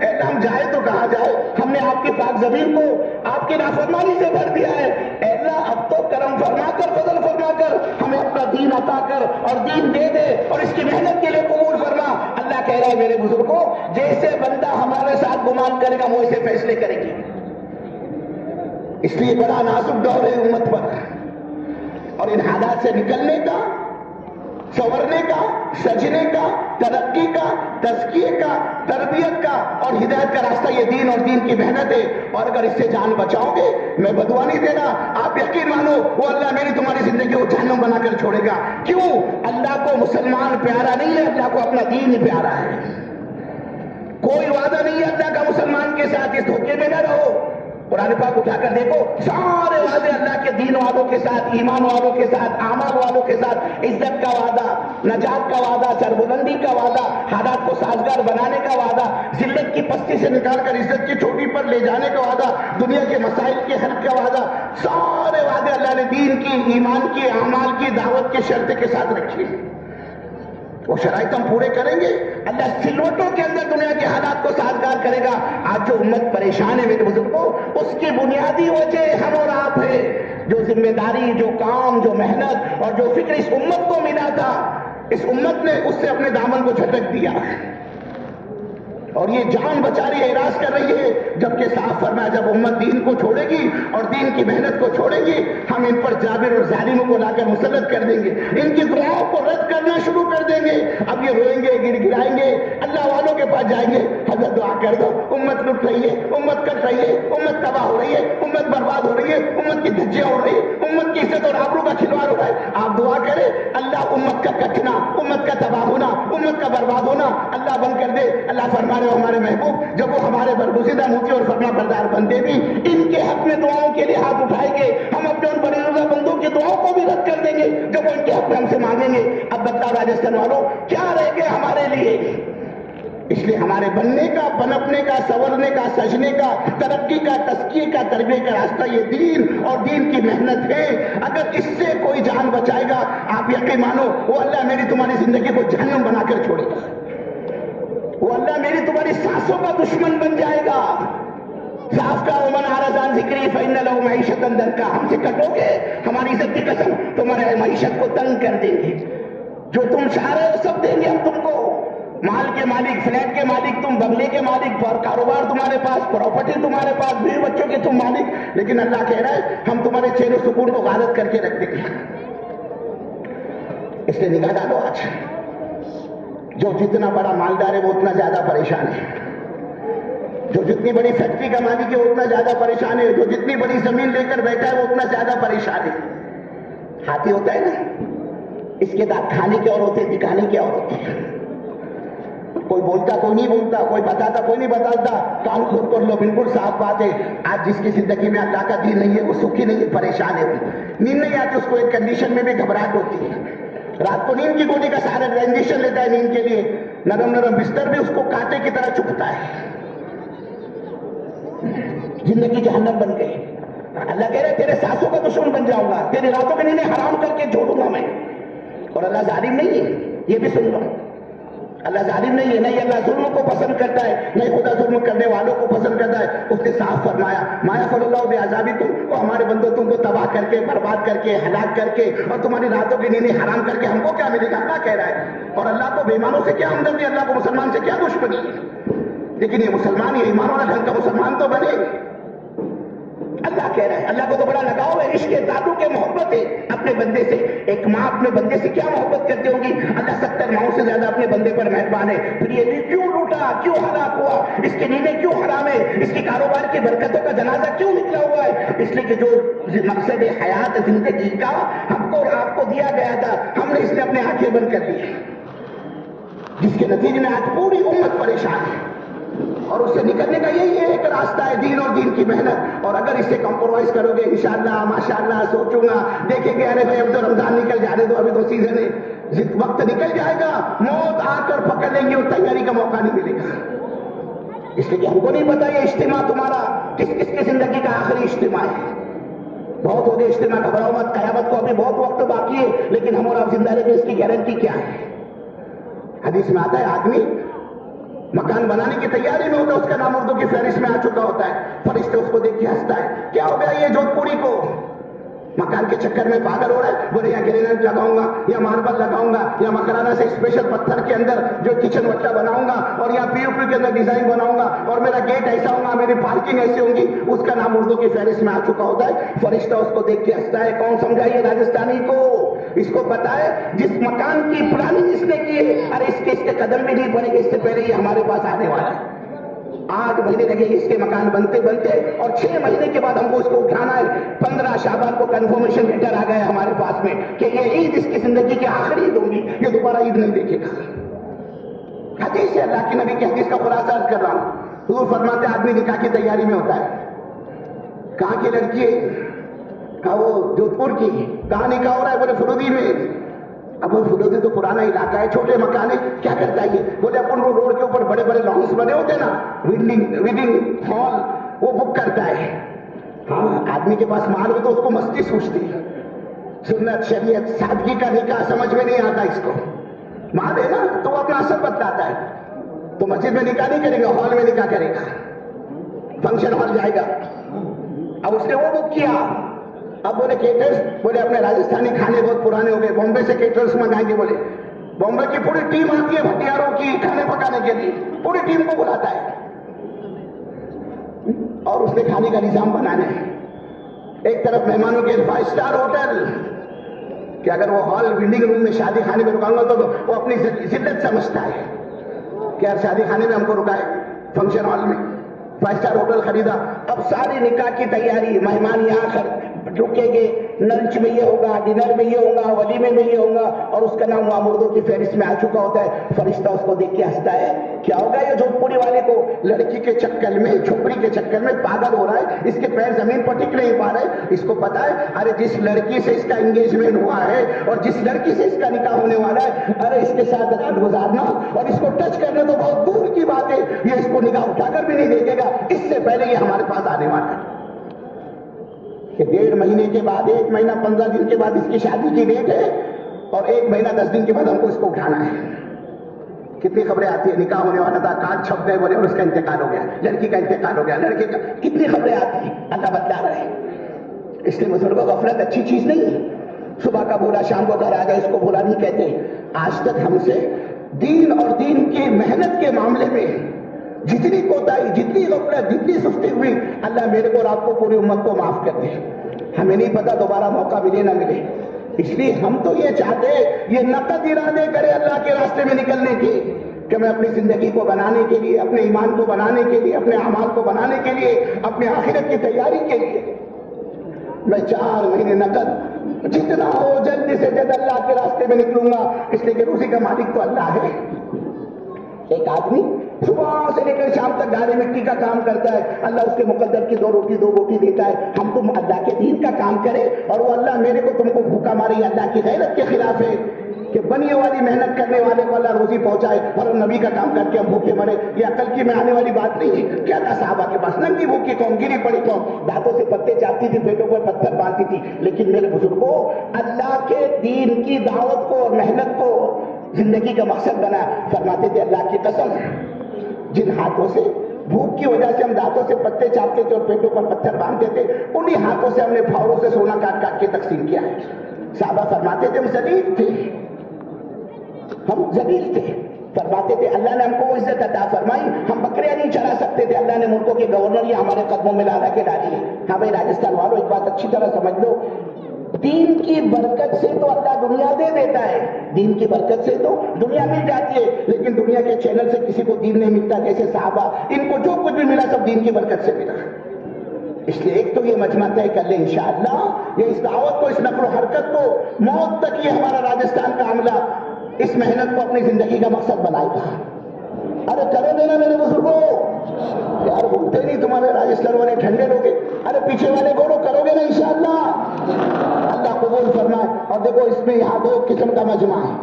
اے اللہ ہم جائے تو کہاں جائے؟ ہم نے آپ کی پاک زمین کو آپ کی نافرمانی سے بھر دیا ہے، اے اللہ اب تو کرم فرما کر، فضل فرما کر ہمیں اپنا دین عطا کر اور دین دے دے اور اس کی محنت کے لیے قبول فرما۔ اللہ کہہ رہا ہے میرے بزرگوں، جیسے بندہ ہمارے ساتھ گمان کرے گا وہ ایسے فیصلے کریں گے۔ اس لیے بڑا نازک دور ہے امت پر، اور ان حالات سے نکلنے کا، سنورنے کا، سجنے کا، ترقی کا، تزکیے کا، تربیت کا اور ہدایت کا راستہ یہ دین اور دین کی محنت ہے۔ اور اگر اس سے جان بچاؤ گے، میں بدعا نہیں دے رہا، آپ یقین مانو وہ اللہ میری تمہاری زندگی کو جہنم بنا کر چھوڑے گا۔ کیوں؟ اللہ کو مسلمان پیارا نہیں ہے، اللہ کو اپنا دین ہی پیارا ہے۔ کوئی وعدہ نہیں ہے اللہ کا مسلمان کے ساتھ، اس دھوکے میں نہ رہو۔ قرآن پاک اٹھا کر دیکھو، سارے وعدے اللہ کے دین والوں کے ساتھ، ایمان والوں کے ساتھ، اعمال والوں کے ساتھ، عزت کا وعدہ، نجات کا وعدہ، سربلندی کا وعدہ، حالات کو سازگار بنانے کا وعدہ، ذلت کی پستی سے نکال کر عزت کی چوٹی پر لے جانے کا وعدہ، دنیا کے مسائل کے حل کا وعدہ، سارے وعدے اللہ نے دین کی، ایمان کی، اعمال کی، دعوت کی شرط کے ساتھ رکھے۔ وہ شرائط ہم پورے کریں گے، اللہ سلوٹوں کے اندر دنیا کے حالات کو سازگار کرے گا۔ آج جو امت پریشان ہے میرے بزرگوں، اس کی بنیادی وجہ ہم اور آپ ہے۔ جو ذمہ داری، جو کام، جو محنت اور جو فکر اس امت کو ملا تھا، اس امت نے اس سے اپنے دامن کو جھٹک دیا اور یہ جان بچا رہی ہے، اعراض کر رہی ہے، جبکہ صاف فرمایا جب امت دین کو چھوڑے گی اور دین کی محنت کو چھوڑے گی، ہم ان پر جابر اور ظالموں کو لا کر مسلط کر دیں گے، ان کی دعاؤں کو رد کرنا شروع کر دیں گے۔ اب یہ روئیں گے، گڑ گڑائیں گے، اللہ والوں کے پاس جائیں گے، حضرت دعا کر دو، امت لٹ رہی ہے، امت کٹ رہی ہے، امت تباہ ہو رہی ہے، امت برباد ہو رہی ہے، امت کی دھجیاں اڑ رہی ہے، امت کی عزت اور آبرو کا کھلواڑ ہو رہا ہے۔ آپ دعا کریں اللہ امت کا کٹنا، امت کا تباہ ہونا، امت کا برباد ہونا اللہ بند کر دے۔ اللہ فرما رہے ہمارے محبوب جب وہ ہمارے برگزیدہ موتی اور فرما بردار بندے بھی ان کے حق میں دعاؤں کے لیے ہاتھ اٹھائیں گے، ہم اپنے ان بریزہ بندوں کی دعاؤں کو بھی رد کر دیں گے جب وہ ان کے حق میں ہم سے مانگیں گے۔ اب بتاؤ راجستھان والوں کیا رہ گئے ہمارے لیے؟ اس لیے ہمارے بننے کا، پنپنے کا، سنورنے کا، سجنے کا، ترقی کا، تزکیے کا، تربیت کا راستہ یہ دین اور دین کی محنت ہے۔ اگر اس سے کوئی جان بچائے گا، آپ یقین مانو وہ اللہ میری تمہاری زندگی کو جہنم بنا کر چھوڑے گا، وہ اللہ میری تمہاری سانسوں کا دشمن بن جائے گا۔ صاف کا ومن اعرض عن ذکری فإن له معیشۃ ضنکا، ہم سے کٹو گے ہماری عزت کی قسم تمہارے معیشت کو تنگ کر دیں گے، جو تم چاہ رہے ہو سب دیں گے ہم تم کو، مال کے مالک، فلیٹ کے مالک تم، بنگلے کے مالک، کاروبار تمہارے پاس، پراپرٹی تمہارے پاس، بیوی بچوں کے تم مالک، لیکن اللہ کہہ رہا ہے ہم تمہارے چین و سکون کو غارت کر کے رکھ دیں گے۔ اس لیے نگاہ ڈالو، آج جو جتنا بڑا مالدار ہے وہ اتنا زیادہ پریشان ہے، جو جتنی بڑی فیکٹری کا مالک ہے وہ اتنا زیادہ پریشان ہے، جو جتنی بڑی زمین لے کر بیٹھا ہے وہ اتنا زیادہ پریشان ہے۔ ہاتھی ہوتا ہے نا، اس کے دانت کھانے کے اور ہوتے، دکھانے کے اور ہوتے ہیں، کوئی بولتا کوئی نہیں بولتا، کوئی بتاتا کوئی نہیں بتاتا، کام کھول کر لو، بالکل صاف بات ہے۔ آج جس کی زندگی میں اللہ کا دین نہیں ہے وہ سکھی نہیں ہے، پریشان ہے، نیند نہیں آتی اس کو، ایک کنڈیشن میں بھی گھبراہٹ ہوتی ہے، رات کو نیند کی گولی کا سہارا انجیکشن لیتا ہے نیند کے لیے، نرم نرم بستر بھی اس کو کانٹے کی طرح چبھتا ہے، زندگی جہنم بن گئی۔ اللہ کہہ رہے تیرے سانسوں کا دشمن بن جاؤں گا، تیری راتوں کی نیندیں حرام کر کے چھوڑوں گا میں۔ اور اللہ ظالم نہیں ہے، یہ بھی سن لو، اللہ ظالم نہیں ہے، نہیں اللہ ظلم کو پسند کرتا ہے، نہیں خدا ظلم کرنے والوں کو پسند کرتا ہے۔ اس نے صاف فرمایا ما یفعل اللہ بعذابکم، وہ ہمارے بندوں تم کو تباہ کر کے، برباد کر کے، ہلاک کر کے اور تمہاری راتوں کی نیندیں حرام کر کے ہم کو کیا ملے گا؟ اللہ کہہ رہا ہے۔ اور اللہ کو بے ایمانوں سے کیا ہمدردی، اللہ کو مسلمان سے کیا دشمنی، لیکن یہ مسلمان، یہ ایمان والا ڈھنگ کا مسلمان تو بنے۔ اللہ کہہ رہا ہے، اللہ کو تو بڑا لگاؤ ہے، عشق تعلق ہے، محبت ہے اپنے بندے سے۔ ایک ماں اپنے بندے سے کیا محبت کرتی ہوگی، اللہ 70 ماؤں سے زیادہ اپنے بندے پر مہربان ہے۔ پھر یہ بھی کیوں لوٹا، کیوں ہلاک ہوا، اس کی نیندیں کیوں حرام ہے، اس کی کاروبار کی برکتوں کا جنازہ کیوں نکلا ہوا ہے؟ اس لیے کہ جو مقصد حیات زندگی کا ہم کو اور آپ کو دیا گیا تھا، ہم نے اس نے اپنے آنکھیں بند کر دی، جس کے نتیجے میں آج پوری امت پریشان ہے۔ اور اس سے نکلنے کا یہی ایک راستہ ہے، دین اور دین کی محنت۔ اور اگر اس سے کمپرومائز کرو گے، انشاءاللہ ماشاءاللہ سوچوں گا، دیکھیں گے ارے بھائی اب تو رمضان نکل جانے دو، ابھی تو سیزن ہے، وقت نکل جائے گا، موت آ کر پکڑ لیں گے اور تیاری کا موقع نہیں ملے گا۔ اس لیے کہ ہم کو نہیں پتا یہ اجتماع تمہارا کس کس کی زندگی کا آخری اجتماع ہے۔ بہت ہو گئے اجتماع، گھبراؤ مت، قیامت کو ابھی بہت وقت باقی ہے، لیکن ہم اور آپ زندہ رہے اس کی گارنٹی کیا ہے؟ حدیث میں آتا ہے آدمی مکان بنانے کی تیاری میں ہوتا ہے، اس کا نام اردو کی فہرست میں آ چکا ہوتا ہے، فرشتے اس کو دیکھ کے ہنستا ہے، کیا ہو گیا یہ جودھ پوری کو مکان کے چکر میں پاگل ہو رہا ہے، بولے یا گرینائٹ لگاؤں گا یا ماربل لگاؤں گا یا مکرانہ سے اسپیشل پتھر کے اندر جو کچن وٹا بناؤں گا اور یا پی او پی کے اندر ڈیزائن بناؤں گا اور میرا گیٹ ایسا ہوگا، میری پارکنگ ایسی ہوگی، اس کا نام اردو کی فہرست میں آ چکا ہوتا ہے، فرشتہ اس کو دیکھ کے ہنستا ہے، کون سمجھائیے راجستھانی کو، اس کو پتا ہے جس مکان کی پلاننگ اس نے کی ہے، ارے اس کے قدم بھی نہیں پڑے گے، اس سے پہلے یہ ہمارے پاس آنے والا ہے، 8 مہینے لگے اس کے مکان بنتے بنتے اور 6 مہینے کے بعد ہم کو اس کو اٹھانا ہے، 15 شعبان کو کنفرمیشن لیٹر آ گیا ہمارے پاس میں کہ یہ عید اس کی زندگی کی آخری عید ہوگی، یہ دوبارہ عید نہیں دیکھے گا۔ حدیث ہے، اللہ کے نبی کی حدیث کا خلاصہ عرض کر رہا ہوں، حضور فرماتے آدمی نکاح کی تیاری میں ہوتا ہے، کہاں کی لڑکی ہے؟ کہا وہ جودھ پور کی، کہاں نکاح ہو رہا ہے؟ بولے فرودی میں۔ اب وہ فرودی تو پرانا علاقہ ہے، چھوٹے مکان ہے، کیا کرتا ہے یہ؟ بولے اپن وہ روڈ کے اوپر بڑے بڑے لانس بنے ہوتے ہیں نا، ویڈنگ ہال، وہ بک کرتا ہے۔ ہاں آدمی کے پاس مال ہو تو اس کو مستی سوچتی ہے، سنت شریعت سادگی کا نکاح سمجھ میں نہیں آتا اس کو، مال ہے نا تو وہ اپنا اثر بتلاتا ہے، تو مسجد میں نکاح نہیں کرے گا، ہال میں نکاح کرے گا، فنکشن ہال جائے گا۔ اب اس نے وہ بک کیا، اب بولے کیٹرز، بولے اپنے راجستھانی کھانے بہت پرانے ہو گئے، بامبے سے کیٹرز منگائیں گے، بولے بامبے کی پوری ٹیم آتی ہے بھٹیاروں کی کھانے پکانے کے لیے، پوری ٹیم کو بلاتا ہے اور اس نے کھانے کا نظام بنانا ہے، ایک طرف مہمانوں کے 5 اسٹار ہوٹل کہ اگر وہ ہال ویڈنگ روم میں شادی خانے میں رکاؤں گا تو وہ اپنی ذلت سمجھتا ہے کہ یار شادی خانے میں ہم کو رکائے، فنکشن ہال میں 5 اسٹار ہوٹل خریدا، اب ساری نکاح کی تیاری، مہمان یہاں رکیں گے، لنچ میں یہ ہوگا، ڈنر میں یہ ہوگا، ولیمے میں یہ ہوگا، اور اس کا نام وہاں مردوں کی فہرست میں آ چکا ہوتا ہے، فرشتہ اس کو دیکھ کے ہنستا ہے، کیا ہوگا یہ جودھ پوری والے کو؟ لڑکی کے چکر میں، چھپڑی کے چکر میں پاگل ہو رہا ہے، اس کے پیر زمین پر ٹک نہیں پا رہے، اس کو پتا ہے ارے جس لڑکی سے اس کا انگیجمنٹ ہوا ہے اور جس لڑکی سے اس کا نکاح ہونے والا ہے، ارے اس کے ساتھ رات گزارنا اور اس کو ٹچ کرنا تو بہت دور کی بات ہے، یہ اس کو نکاح اٹھا کر بھی نہیں دیکھے گا، اس سے پہلے یہ ہمارے پاس آنے والا ہے کہ 1.5 مہینے کے بعد، 1 مہینہ 15 دن کے بعد اس کی شادی کی ڈیٹ ہے اور 1 مہینہ 10 دن کے بعد ہم کو اس کو اٹھانا ہے۔ کتنی خبریں آتی ہیں، نکاح ہونے والا تھا، کارڈ چھپ گئے بولے اور اس کا انتقال ہو گیا، لڑکی کا انتقال ہو گیا، لڑکے کا، کتنی خبریں آتی ہیں، اللہ بتلا رہے ہیں۔ اس لیے بزرگوں غفلت اچھی چیز نہیں ہے، صبح کا بولا شام کو گھر آ گئے اس کو بولا نہیں کہتے۔ آج تک ہم سے دین اور دین کی محنت کے معاملے میں جتنی کوتاہی، جتنی غفلت، جتنی سستی ہوئی، اللہ میرے کو اور آپ کو پوری امت کو معاف کر دے، ہمیں نہیں پتا دوبارہ موقع ملے نہ ملے، اس لیے ہم تو یہ چاہتے یہ نقد ارادے کرے اللہ کے راستے میں نکلنے کی کہ میں اپنی زندگی کو بنانے کے لیے، اپنے ایمان کو بنانے کے لیے، اپنے اعمال کو بنانے کے لیے، اپنے آخرت کی تیاری کے لیے میں 4 مہینے نقد جتنا ہو جلدی سے جلد اللہ کے راستے میں نکلوں گا، اس لیے کہ روزی کا مالک تو اللہ ہے۔ ایک آدمی صبح سے لے کر شام تک گاڑی مٹی کا کام کرتا ہے، اللہ اس کے مقدر کی 2 روٹی 2 بوٹی دیتا ہے، ہم تم اللہ کے دین کا کام کرے اور وہ اللہ میرے کو تم کو بھوکا مارے، یہ اللہ کی غیرت کے خلاف ہے کہ بنیے والی محنت کرنے والے کو اللہ روزی پہنچائے اور نبی کا کام کر کے ہم بھوکے مرے، یہ عقل کی میں آنے والی بات نہیں ہے۔ کیا تھا صحابہ کے پاس؟ ننگی بھوکی قوم، گری پڑی قوم، دانتوں سے پتے چاٹتی تھی، پیٹوں پر پتھر باندھتی تھی، لیکن میرے بزرگوں اللہ کے دین کی دعوت کو اور محنت کو زندگی کا مقصد بنا، فرماتے تھے اللہ کی قسم جن ہاتھوں سے بھوک کی وجہ سے ہم دانتوں سے پتے چاٹتے تھے اور پیٹوں پر پتھر باندھتے تھے، انہی ہاتھوں سے ہم نے پھاوڑوں سے سونا کاٹ کاٹ کے تقسیم کیا ہے۔ صحابہ فرماتے تھے ہم ذلیل تھے، ہم ذلیل تھے، فرماتے تھے اللہ نے ہم کو وہ عزت عطا فرمائی، ہم بکریاں نہیں چرا سکتے تھے، اللہ نے ملکوں کے گورنر یہ ہمارے قدموں میں لا کے ڈالی ہے۔ ہاں بھائی راجستھان والوں ایک بات اچھی طرح سمجھ لو، دین کی برکت سے تو اللہ دنیا دے دیتا ہے، دین کی برکت سے تو دنیا مل جاتی ہے، لیکن دنیا کے چینل سے کسی کو دین نہیں ملتا، جیسے صحابہ ان کو جو کچھ بھی ملا سب دین کی برکت سے ملا۔ اس لیے ایک تو یہ مجمع طے کر لیں انشاءاللہ، یہ اس دعوت کو، اس نقل و حرکت کو موت تک یہ ہمارا راجستھان کا عملہ اس محنت کو اپنی زندگی کا مقصد بنائے گا۔ ارے کرو دینا میرے بزرگوں، یار بولتے نہیں تمہارے راجستھان والے ٹھنڈے لوگ، ارے پیچھے والے بولو کرو گے نا انشاءاللہ، اللہ قبول فرمائے۔ اور دیکھو اس میں یہاں 2 قسم کا مجمع ہے،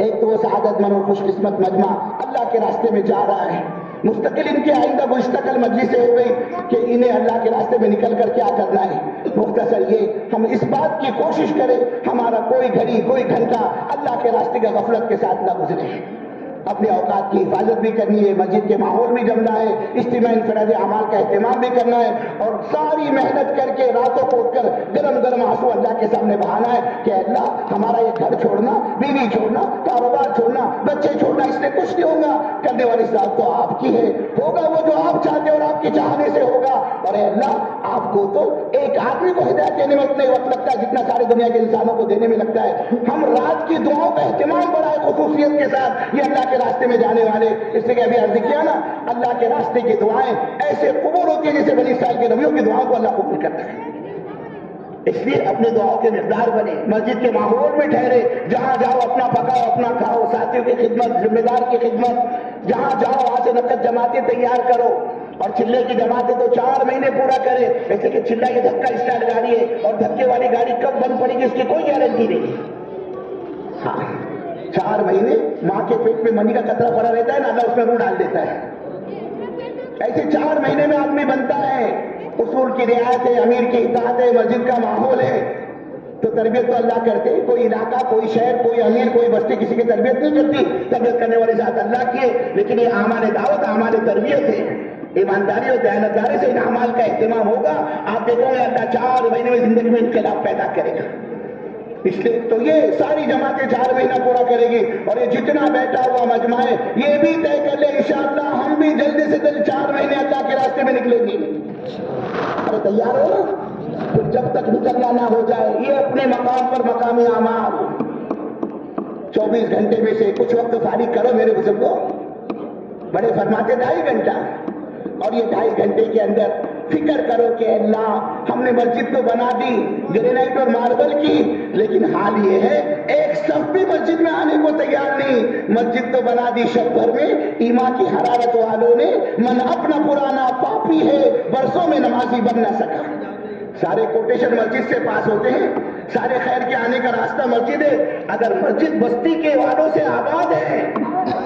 ایک تو وہ سعادت مند اور خوش قسمت مجمع اللہ کے راستے میں جا رہا ہے، مستقل ان کے آئندہ مستقل مجلسیں ہو گئی کہ انہیں اللہ کے راستے میں نکل کر کیا کرنا ہے۔ مختصر یہ ہم اس بات کی کوشش کریں ہمارا کوئی گھڑی کوئی گھنٹہ اللہ کے راستے کا غفلت کے ساتھ نہ گزرے، اپنے اوقات کی حفاظت بھی کرنی ہے، مسجد کے ماحول میں جمنا ہے، اجتماع انفرادی اعمال کا اہتمام بھی کرنا ہے، اور ساری محنت کر کے راتوں کو اٹھ کر گرم گرم آنسو اللہ کے سامنے بہانا ہے کہ اللہ ہمارا یہ گھر چھوڑنا، بیوی چھوڑنا، کاروبار چھوڑنا، بچے چھوڑنا، اس سے کچھ نہیں ہوگا، کرنے والی ذات تو آپ کی ہے، ہوگا وہ جو آپ چاہتے ہیں اور آپ کے چاہنے سے ہوگا۔ اور اے اللہ آپ کو تو ایک آدمی کو ہدایت دینے میں اتنا وقت لگتا ہے جتنا سارے دنیا کے انسانوں کو دینے میں لگتا ہے۔ ہم رات کی دعاؤں کا اہتمام بڑا ہے خصوصیت کے ساتھ، یہ اللہ کے راستے میں جانے والے، اس لیے کہ ابھی عرض کیا نا، اللہ کے راستے کی دعائیں ایسے قبول ہوتی ہیں جیسے بنی اسرائیل کے نبیوں کی دعاؤں کو اللہ قبول کرتا ہے۔ اس لیے اپنے دعاؤں کے مقدار بنے، مسجد کے ماحول میں ٹھہرے، جہاں جاؤ اپنا پکاؤ اپنا کھاؤ، ساتھیوں کی خدمت، ذمہ دار کی خدمت، جہاں جاؤ وہاں سے نقد جماعتیں تیار کرو، اور چلے کی جماعتیں تو 4 مہینے پورا کرے، ایسے کہ چلہ یہ دھکا اسٹارٹ گاڑی ہے اور دھکے والی گاڑی کب بند پڑے گی اس کی کوئی گارنٹی نہیں۔ ہاں 4 مہینے ماں کے پیٹ میں منی کا قطرہ پڑا رہتا ہے نا، اللہ اس میں روح ڈال دیتا ہے، ایسے 4 مہینے میں آدمی بنتا ہے، اصول کی رعایت ہے، امیر کی اطاعت ہے، مسجد کا ماحول ہے، تو تربیت تو اللہ کرتے ہیں، کوئی علاقہ، کوئی شہر، کوئی امیر، کوئی بستی کسی کی تربیت نہیں کرتی، تربیت کرنے والی ذات اللہ کی ہے، لیکن یہ اعمال دعوت اعمال تربیت ہے، ایمانداری اور دیانتداری سے ان اعمال کا اہتمام ہوگا، آپ دیکھو گے اللہ 4 مہینے میں زندگی میں انقلاب پیدا کرے گا۔ اس لیے تو یہ ساری جماعتیں 4 مہینہ پورا کرے گی، اور یہ جتنا بیٹھا ہوا مجمع ہے یہ بھی طے کر لے انشاءاللہ ہم بھی جلد سے جلد 4 مہینے اللہ کے راستے میں نکلیں گے۔ ارے تیار ہو نا؟ پھر جب تک نکلنا نہ ہو جائے یہ اپنے مقام پر مقامی اعمال 24 گھنٹے میں سے کچھ وقت فارغ کرو میرے بزرگوں، بڑے فرماتے 2.5 گھنٹہ، اور یہ 2.5 گھنٹے کے اندر فکر کرو کہ اللہ ہم نے مسجد تو بنا دی گرینائٹ اور ماربل کی، لیکن حال یہ ہے ایک صف بھی مسجد میں آنے کو تیار نہیں، مسجد تو بنا دی شب بھر میں، ایمان کی حرارت والوں نے من اپنا پرانا پاپی ہے برسوں میں نمازی بن نہ سکا۔ سارے کوٹیشن مسجد سے پاس ہوتے ہیں، سارے خیر کے آنے کا راستہ مسجد ہے، اگر مسجد بستی کے والوں سے آباد ہے،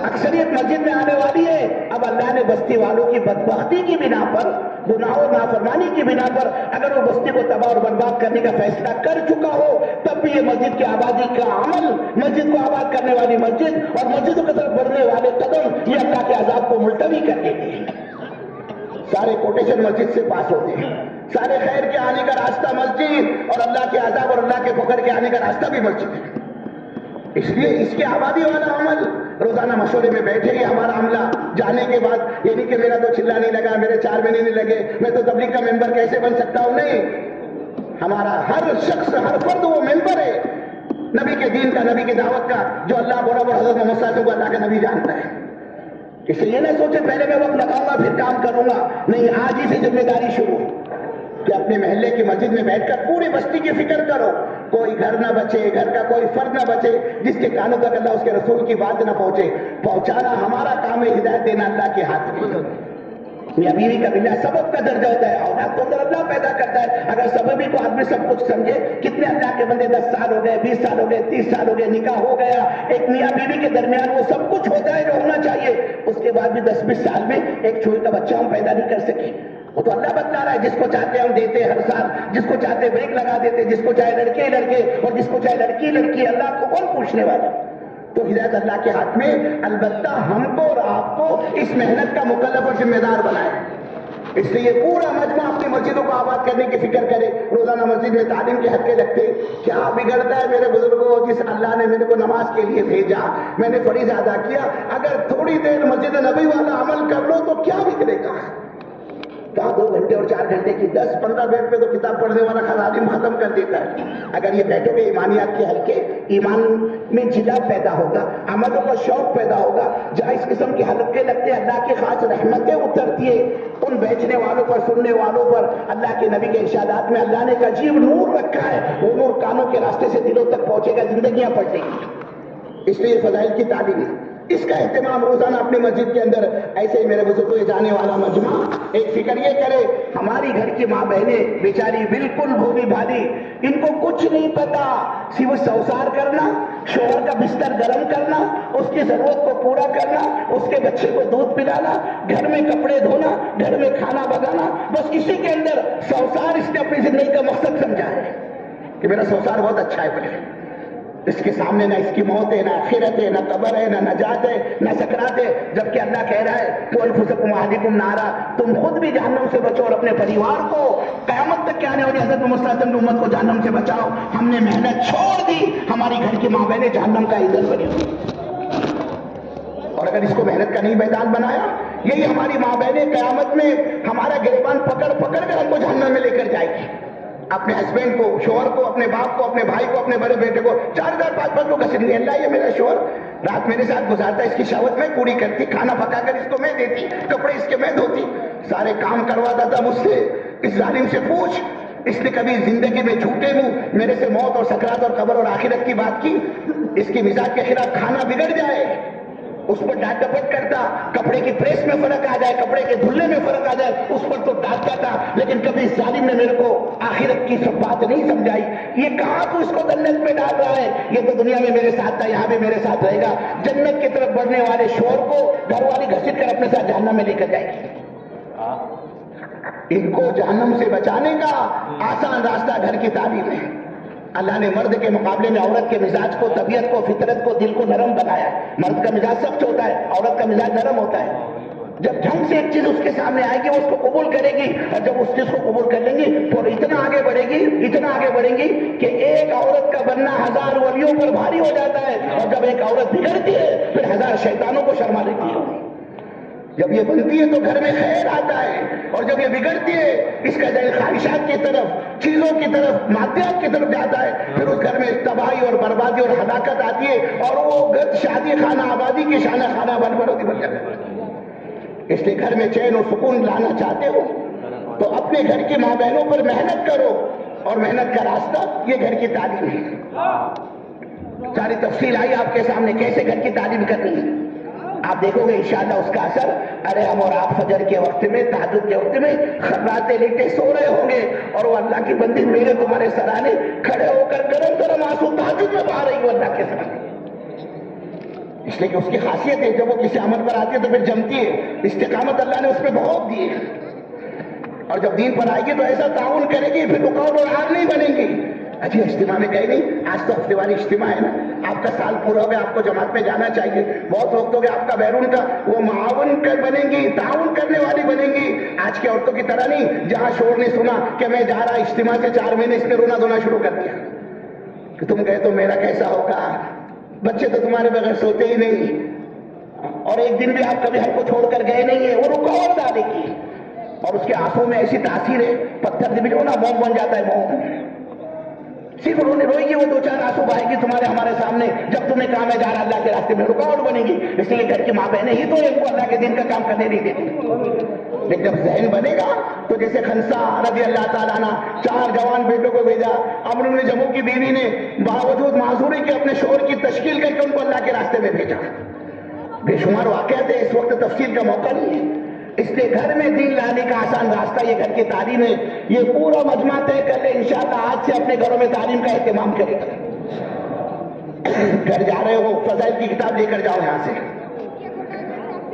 اکثریت مسجد میں آنے والی ہے، اب اللہ نے بستی والوں کی بدبختی کی بنا پر، گناہ و نافرمانی کی بنا پر اگر وہ بستی کو تباہ اور برباد کرنے کا فیصلہ کر چکا ہو، تب بھی یہ مسجد کی آبادی کا عمل، مسجد کو آباد کرنے والی مسجد اور مسجدوں کی طرف بڑھنے والے قدم یہ اللہ کے عذاب کو ملتوی کر دیتے ہیں۔ سارے کوٹیشن مسجد سے پاس ہوتے ہیں، سارے خیر کے آنے کا راستہ مسجد، اور اللہ کے عذاب اور اللہ کے فقر کے آنے کا راستہ بھی مسجد ہے۔ اس لیے اس کے آبادی والا عمل روزانہ مشورے میں بیٹھے گی ہمارا عملہ جانے کے بعد، یہ نہیں کہ میرا تو چلا نہیں لگا، میرے 4 مہینے نہیں لگے، میں تو تبلیغ کا ممبر کیسے بن سکتا ہوں، نہیں، ہمارا ہر شخص ہر فرد وہ ممبر ہے نبی کے دین کا، نبی کی دعوت کا، جو اللہ بڑا بڑا حضرت محمد صلی اللہ علیہ وسلم کو اللہ کا نبی جانتا ہے۔ اس لیے یہ نہ سوچے پہلے میں وقت لگاؤں گا پھر کام کروں گا، نہیں، آج ہی سے ذمہ داری شروع کہ اپنے محلے کی مسجد میں بیٹھ کر پوری بستی کی فکر کرو، کوئی گھر نہ بچے، گھر کا کوئی فرد نہ بچے جس کے کانوں تک اللہ اس کے رسول کی بات نہ پہنچے، پہنچانا ہمارا کام ہے، ہدایت دینا اللہ کے ہاتھ میں۔ میاں بیوی کا ملنا سبب کا درجہ ہوتا ہے، اولاد کو اندر اللہ پیدا کرتا ہے، اگر سببی کو آدمی سب کچھ سمجھے، کتنے اللہ کے بندے 10 سال ہو گئے، 20 سال ہو گئے، 30 سال ہو گئے، نکاح ہو گیا، ایک میاں بیوی کے درمیان وہ سب کچھ ہوتا ہے جو ہونا چاہیے، اس کے بعد بھی 10-20 سال میں ایک چھوٹا کا بچہ ہم پیدا نہیں کر سکے، وہ تو اللہ بتلا رہا ہے، جس کو چاہتے ہم دیتے ہر سال، جس کو چاہتے بریک لگا دیتے، جس کو چاہے لڑکے لڑکے اور جس کو چاہے لڑکی لڑکی، اللہ کو کون پوچھنے والا؟ تو ہدایت اللہ کے ہاتھ میں، البتہ ہم کو اور آپ کو اس محنت کا مکلف اور ذمہ دار بنائے، اس لیے پورا مجمع اپنی مسجدوں کو آباد کرنے کی فکر کرے، روزانہ مسجد میں تعلیم کے حلقے رکھتے، کیا بگڑتا ہے میرے بزرگوں، جس اللہ نے میرے کو نماز کے لیے بھیجا، میں نے فریضہ ادا کیا، اگر تھوڑی دیر مسجد نبی والا عمل کر لو تو کیا بگڑے گا؟ کہاں 2 گھنٹے اور 4 گھنٹے کی 10-15 منٹ پہ تو کتاب پڑھنے والا خزانہ ختم کر دیتا ہے، اگر یہ بیٹھو گے ایمانیات کے حلقے، ایمان میں جلا پیدا ہوگا، عملوں کا شوق پیدا ہوگا، جہاں اس قسم کے حلقے لگتے اللہ کی خاص رحمتیں اترتی ہے ان بیچنے والوں پر، سننے والوں پر، اللہ کے نبی کے ارشادات میں اللہ نے ایک عجیب نور رکھا ہے، وہ نور کانوں کے راستے سے دلوں تک پہنچے گا، زندگیاں پلٹیں گی، اس لیے فضائل کی تعلیم ہے، اس کا اہتمام روزانہ اپنے مسجد کے اندر، ایسے ہی میرے بزرگوں جانے والا مجمع ایک فکر یہ کرے، ہماری گھر کی ماں بہنیں بیچاری بالکل بھولی بھالی، ان کو کچھ نہیں پتا، صرف سوسار کرنا، شوہر کا بستر گرم کرنا، اس کی ضرورت کو پورا کرنا، اس کے بچے کو دودھ پلانا، گھر میں کپڑے دھونا، گھر میں کھانا بنانا، بس اسی کے اندر سوسار اس نے اپنی زندگی کا مقصد سمجھا ہے کہ میرا سوسار بہت اچھا ہے بولے، اس کے سامنے نہ اس کی موت ہے، نہ آخرت ہے، نہ قبر ہے، نہ نجات ہے، نہ سکرات ہے، جبکہ اللہ کہہ رہا ہے تو انفسکم اہلیکم نارا، تم خود بھی جہنم سے بچو اور اپنے پریوار کو قیامت تک کے آنے والی حضرت محمد صلی اللہ علیہ وسلم کی امت کو جہنم سے بچاؤ۔ ہم نے محنت چھوڑ دی، ہماری گھر کی ماں بہنیں جہنم کا ایندھن بنی ہوئی، اور اگر اس کو محنت کا نہیں میدان بنایا، یہی ہماری ماں بہنیں قیامت میں ہمارا گریبان پکڑ پکڑ کر ہم کو جہنم میں لے کر جائے گی۔ اپنے ہسبینڈ کو، شوہر کو، اپنے باپ کو، اپنے بھائی کو، اپنے بڑے بیٹے کو 4,000 5,000 کو گھسیٹ لیا، اللہ یہ میرا شوہر رات میرے ساتھ گزارتا ہے، اس کی شہوت میں پوری کرتی، کھانا پکا کر اس کو میں دیتی، کپڑے اس کے میں دھوتی، سارے کام کرواتا تھا مجھ سے، اس ظالم سے پوچھ اس نے کبھی زندگی میں جھوٹے منہ میرے سے موت اور سکرات اور قبر اور آخرت کی بات کی؟ اس کی مزاج کے خلاف کھانا بگڑ جائے، اس پر ڈانٹ ڈپٹ کرتا، کپڑے کی پریس میں فرق آ جائے، کپڑے کے دھلنے میں فرق آ جائے، اس پر تو ڈانٹتا تھا، لیکن کبھی ظالم نے میرے کو آخرت کی سب بات نہیں سمجھائی۔ یہ کہاں تو اس کو جنت میں ڈال رہا ہے، یہ تو دنیا میں میرے ساتھ تھا، یہاں بھی میرے ساتھ رہے گا۔ جنت کی طرف بڑھنے والے شوہر کو گھر والی گھسیٹ کر اپنے ساتھ جہنم میں لے کر جائے گی۔ ان کو جہنم سے بچانے کا آسان راستہ گھر کی تعلیم ہے۔ اللہ نے مرد کے مقابلے میں عورت کے مزاج کو، طبیعت کو، فطرت کو، دل کو نرم بنایا ہے۔ مرد کا مزاج سخت ہوتا ہے، عورت کا مزاج نرم ہوتا ہے۔ جب ڈھنگ سے ایک چیز اس کے سامنے آئے گی وہ اس کو قبول کرے گی، اور جب اس چیز کو قبول کر لیں گی تو اتنا آگے بڑھے گی، اتنا آگے بڑھیں گی کہ ایک عورت کا بننا 1000 ولیوں پر بھاری ہو جاتا ہے، اور جب ایک عورت بگڑتی ہے پھر 1000 شیطانوں کو شرما لیتی ہے۔ جب یہ بنتی ہے تو گھر میں خیر آتا ہے، اور جب یہ بگڑتی ہے اس کا ذہن خواہشات کی طرف، چیزوں کی طرف، مادیات کی طرف جاتا ہے، پھر اس گھر میں تباہی اور بربادی اور ہلاکت آتی ہے، اور وہ شادی خانہ آبادی کی شانہ خانہ بن جاتا ہے۔ اس لیے گھر میں چین اور سکون لانا چاہتے ہو تو اپنے گھر کی ماں بہنوں پر محنت کرو، اور محنت کا راستہ یہ گھر کی تعلیم ہے۔ ساری تفصیل آئی آپ کے سامنے کیسے گھر کی تعلیم کرنی ہے، آپ دیکھو گے انشاءاللہ اس کا اثر۔ ارے ہم اور آپ فجر کے وقت میں، تہجد کے وقت میں خراتے لیٹے سو رہے ہوں گے، اور وہ اللہ کی بندی میرے تمہارے سرانے کھڑے ہو کر گرم گرم آنسو تہجد میں بہا رہی ہو اللہ کے سامنے، اس لیے کہ اس کی خاصیت ہے جب وہ کسی عمل پر آتی ہے تو پھر جمتی ہے، استقامت اللہ نے اس پہ بہت دی ہے، اور جب دین پر آئے گی تو ایسا تعاون کرے گی پھر رکاوٹ اور ہار نہیں بنے گی۔ اچھی اجتماع میں گئے نہیں، آج تو ہفتے والی اجتماع ہے نا، آپ کا سال پورا ہو گیا، آپ کو جماعت میں جانا چاہیے، بہت وقت ہو گیا آپ کا بیرون کا، وہ معاون بنیں گی، تعاون کرنے والی بنیں گی، آج کی عورتوں کی طرح نہیں جہاں شور نے سنا کہ میں جا رہا اجتماع سے 4 مہینے اس نے رونا دھونا شروع کر دیا کہ تم گئے تو میرا کیسا ہوگا، بچے تو تمہارے بغیر سوتے ہی نہیں، اور ایک دن بھی آپ کبھی ہم کو چھوڑ کر گئے نہیں ہیں، وہ رکاوٹ ڈالے گی، اور اس کے آنکھوں میں ایسی تاثیر ہے، پتھر بھی جو نا موم بن جاتا ہے، موم صرف روئے گی، وہ 2-4 آنسو بہائے گی تمہارے ہمارے سامنے، جب تمہیں کہا میں جا رہا اللہ کے راستے میں، رکاوٹ بنے گی، اس لیے گھر کی ماں بہنیں ہی تو ان کو اللہ کے دین کا کام کرنے نہیں دیتی۔ لیکن جب ذہن بنے گا تو جیسے خنسا رضی اللہ تعالیٰ عنہ 4 جوان بیٹوں کو بھیجا، عمرو بن جموح کی بیوی نے باوجود معذوری کے اپنے شوہر کی تشکیل کر کے ان کو اللہ کے راستے میں بھیجا۔ بے شمار واقعات ہے، اس وقت تفصیل کا موقع نہیں ہے، اس لیے گھر میں دین لانے کا آسان راستہ یہ گھر کی تعلیم ہے۔ یہ پورا مجمع طے کر لے انشاءاللہ آج سے اپنے گھروں میں تعلیم کا اہتمام کرے گا۔ گھر جا رہے ہو فضائل کی کتاب لے کر جاؤ یہاں سے،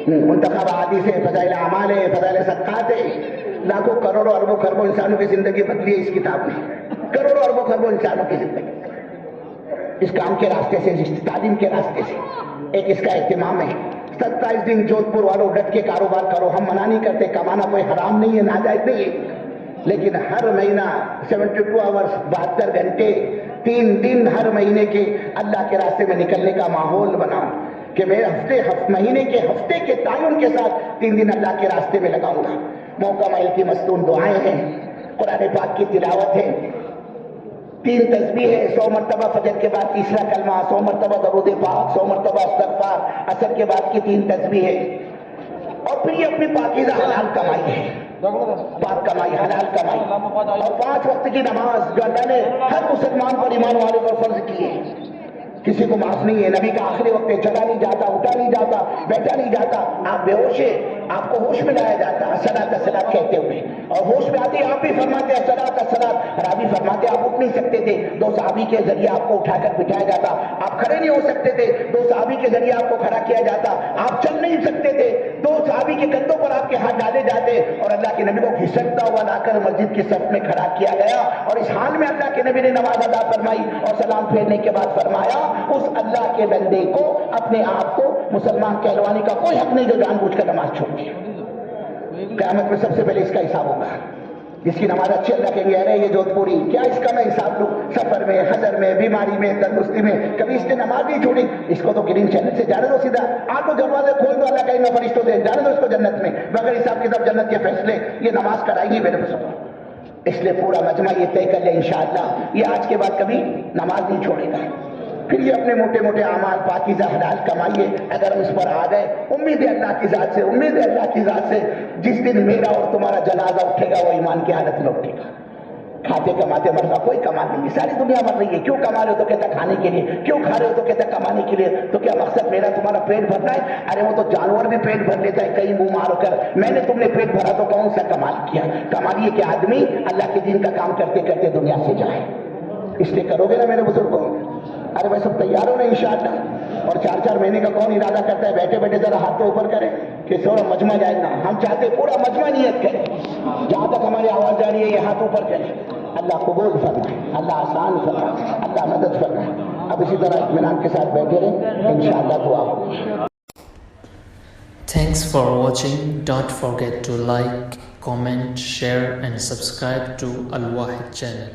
منتخب احادیث ہے، فضائل اعمال ہے، فضائل صدقات ہے، لاکھوں کروڑوں اربوں خربوں انسانوں کی زندگی بدلی ہے اس کتاب میں، کروڑوں اربوں خربوں انسانوں کی زندگی اس کام کے راستے سے، اس تعلیم کے راستے سے۔ ایک اس کا اہتمام ہے، 27 دن جودھ پور والوں ڈٹ کے کاروبار کرو، ہم منع نہیں کرتے، کمانا کوئی حرام نہیں ہے، ناجائز نہیں ہے، لیکن ہر مہینہ 72 آورز 72 گھنٹے 3 دن ہر مہینے کے اللہ کے راستے میں نکلنے کا ماحول بناؤ کہ میں مہینے کے ہفتے کے تعین کے ساتھ 3 دن اللہ کے راستے میں لگاؤں گا۔ موقع مائل کی مستون دعائیں ہیں، قرآن پاک کی تلاوت ہے، 3 تسبیح ہے، 100 مرتبہ فجر کے بعد تیسرا کلمہ، 100 مرتبہ درود پاک، 100 مرتبہ استغفار، عصر کے بعد کی 3 تسبیح ہے، اور پھر یہ اپنی پاکیزہ حلال کمائی ہے، پاک کمائی، حلال کمائی، اور 5 وقت کی نماز جو اللہ نے ہر مسلمان پر، ایمان والوں پر فرض کی ہے، کسی کو معاف نہیں ہے۔ نبی کا آخری وقت ہے، چلا نہیں جاتا، اٹھا نہیں جاتا، بیٹھا نہیں جاتا، آپ بے ہوش ہے، آپ کو ہوش میں لایا جاتا الصلاۃ الصلاۃ کہتے ہوئے, اور ہوش میں آتے آپ بھی فرماتے الصلاۃ الصلاۃ. راوی فرماتے آپ اٹھ نہیں سکتے تھے, 2 صحابی کے ذریعے آپ کو اٹھا کر بٹھایا جاتا. آپ کھڑے نہیں ہو سکتے تھے, 2 صحابی کے ذریعے آپ کو کھڑا کیا جاتا. آپ چل نہیں سکتے تھے, 2 صحابی کے کندھوں پر آپ کے ہاتھ ڈالے جاتے, اور اللہ کے نبی کو گھسٹتا ہوا لا کر مسجد کی صف میں کھڑا کیا گیا. اور اس حال میں اللہ کے نبی نے نماز ادا فرمائی اور سلام پھیرنے کے بعد فرمایا اس اللہ کے بندے کو اپنے آپ کو مسلمان کہلوانے کا کوئی حق نہیں جو جان بوجھ کر نماز چھوڑ دے. قیامت میں سب سے پہلے اس کا حساب ہوگا. جس کی نماز اچھی اللہ کے لیے ہے, یہ جودھ پوری, کیا اس کا میں حساب لوں؟ سفر میں, حضر میں, بیماری میں, تندرستی میں, کبھی اس نے نماز نہیں چھوڑی, اس کو تو گرین چینل سے جانے دو سیدھا. آپ کو دروازے کھول دو, اللہ کہیں گے فرشتوں سے جانے دو اس کو جنت میں, بغیر حساب کتاب جنت کے فیصلے. یہ نماز کرائے گی میرے بزرگوں. اس لیے پورا مجمع یہ طے کر لے انشاءاللہ یہ آج کے بعد کبھی نماز نہیں چھوڑے گا. پھر یہ اپنے موٹے موٹے اعمال پاکیزہ حلال کمائیے. اگر ہم اس پر آ گئے, امید ہے اللہ کی ذات سے, امید ہے اللہ کی ذات سے, جس دن میرا اور تمہارا جنازہ اٹھے گا وہ ایمان کی حالت میں اٹھے گا. کھاتے کماتے مرنا کوئی کما نہیں ہے, ساری دنیا مر رہی ہے. کیوں کما رہے ہو؟ تو کہتا کھانے کے لیے. کیوں کھا رہے ہو؟ تو کہتا کمانے کے لیے. تو کیا مقصد میرا تمہارا پیٹ بھرنا ہے؟ ارے وہ تو جانور بھی پیٹ بھر لیتا ہے کہیں منہ مار کر. میں نے تم نے پیٹ بھرا تو کون سا کمال کیا؟ کمال یہ کہ آدمی اللہ کے دین کا کام کرتے کرتے دنیا سے جائے. اس لیے کرو گے نا میرے بزرگوں؟ ارے میں سب تیار ہو نا انشاءاللہ. اور 4 مہینے کا کون ارادہ کرتا ہے بیٹھے بیٹھے ذرا ہاتھ تو اوپر کرے کہ سورا مجمع جائے گا. ہم چاہتے پورا مجمع نیت کرے, جہاں تک ہماری آواز جا رہی ہے یہ ہاتھ اوپر کرے. اللہ قبول فرمائے, اللہ آسان فرمائے, اللہ مدد فرمائے. اب اسی طرح اطمینان کے ساتھ بیٹھے رہیں, انشاءاللہ دعا ہوگی. Thanks for watching. Don't forget to like, comment, share and subscribe to Al Wahid channel.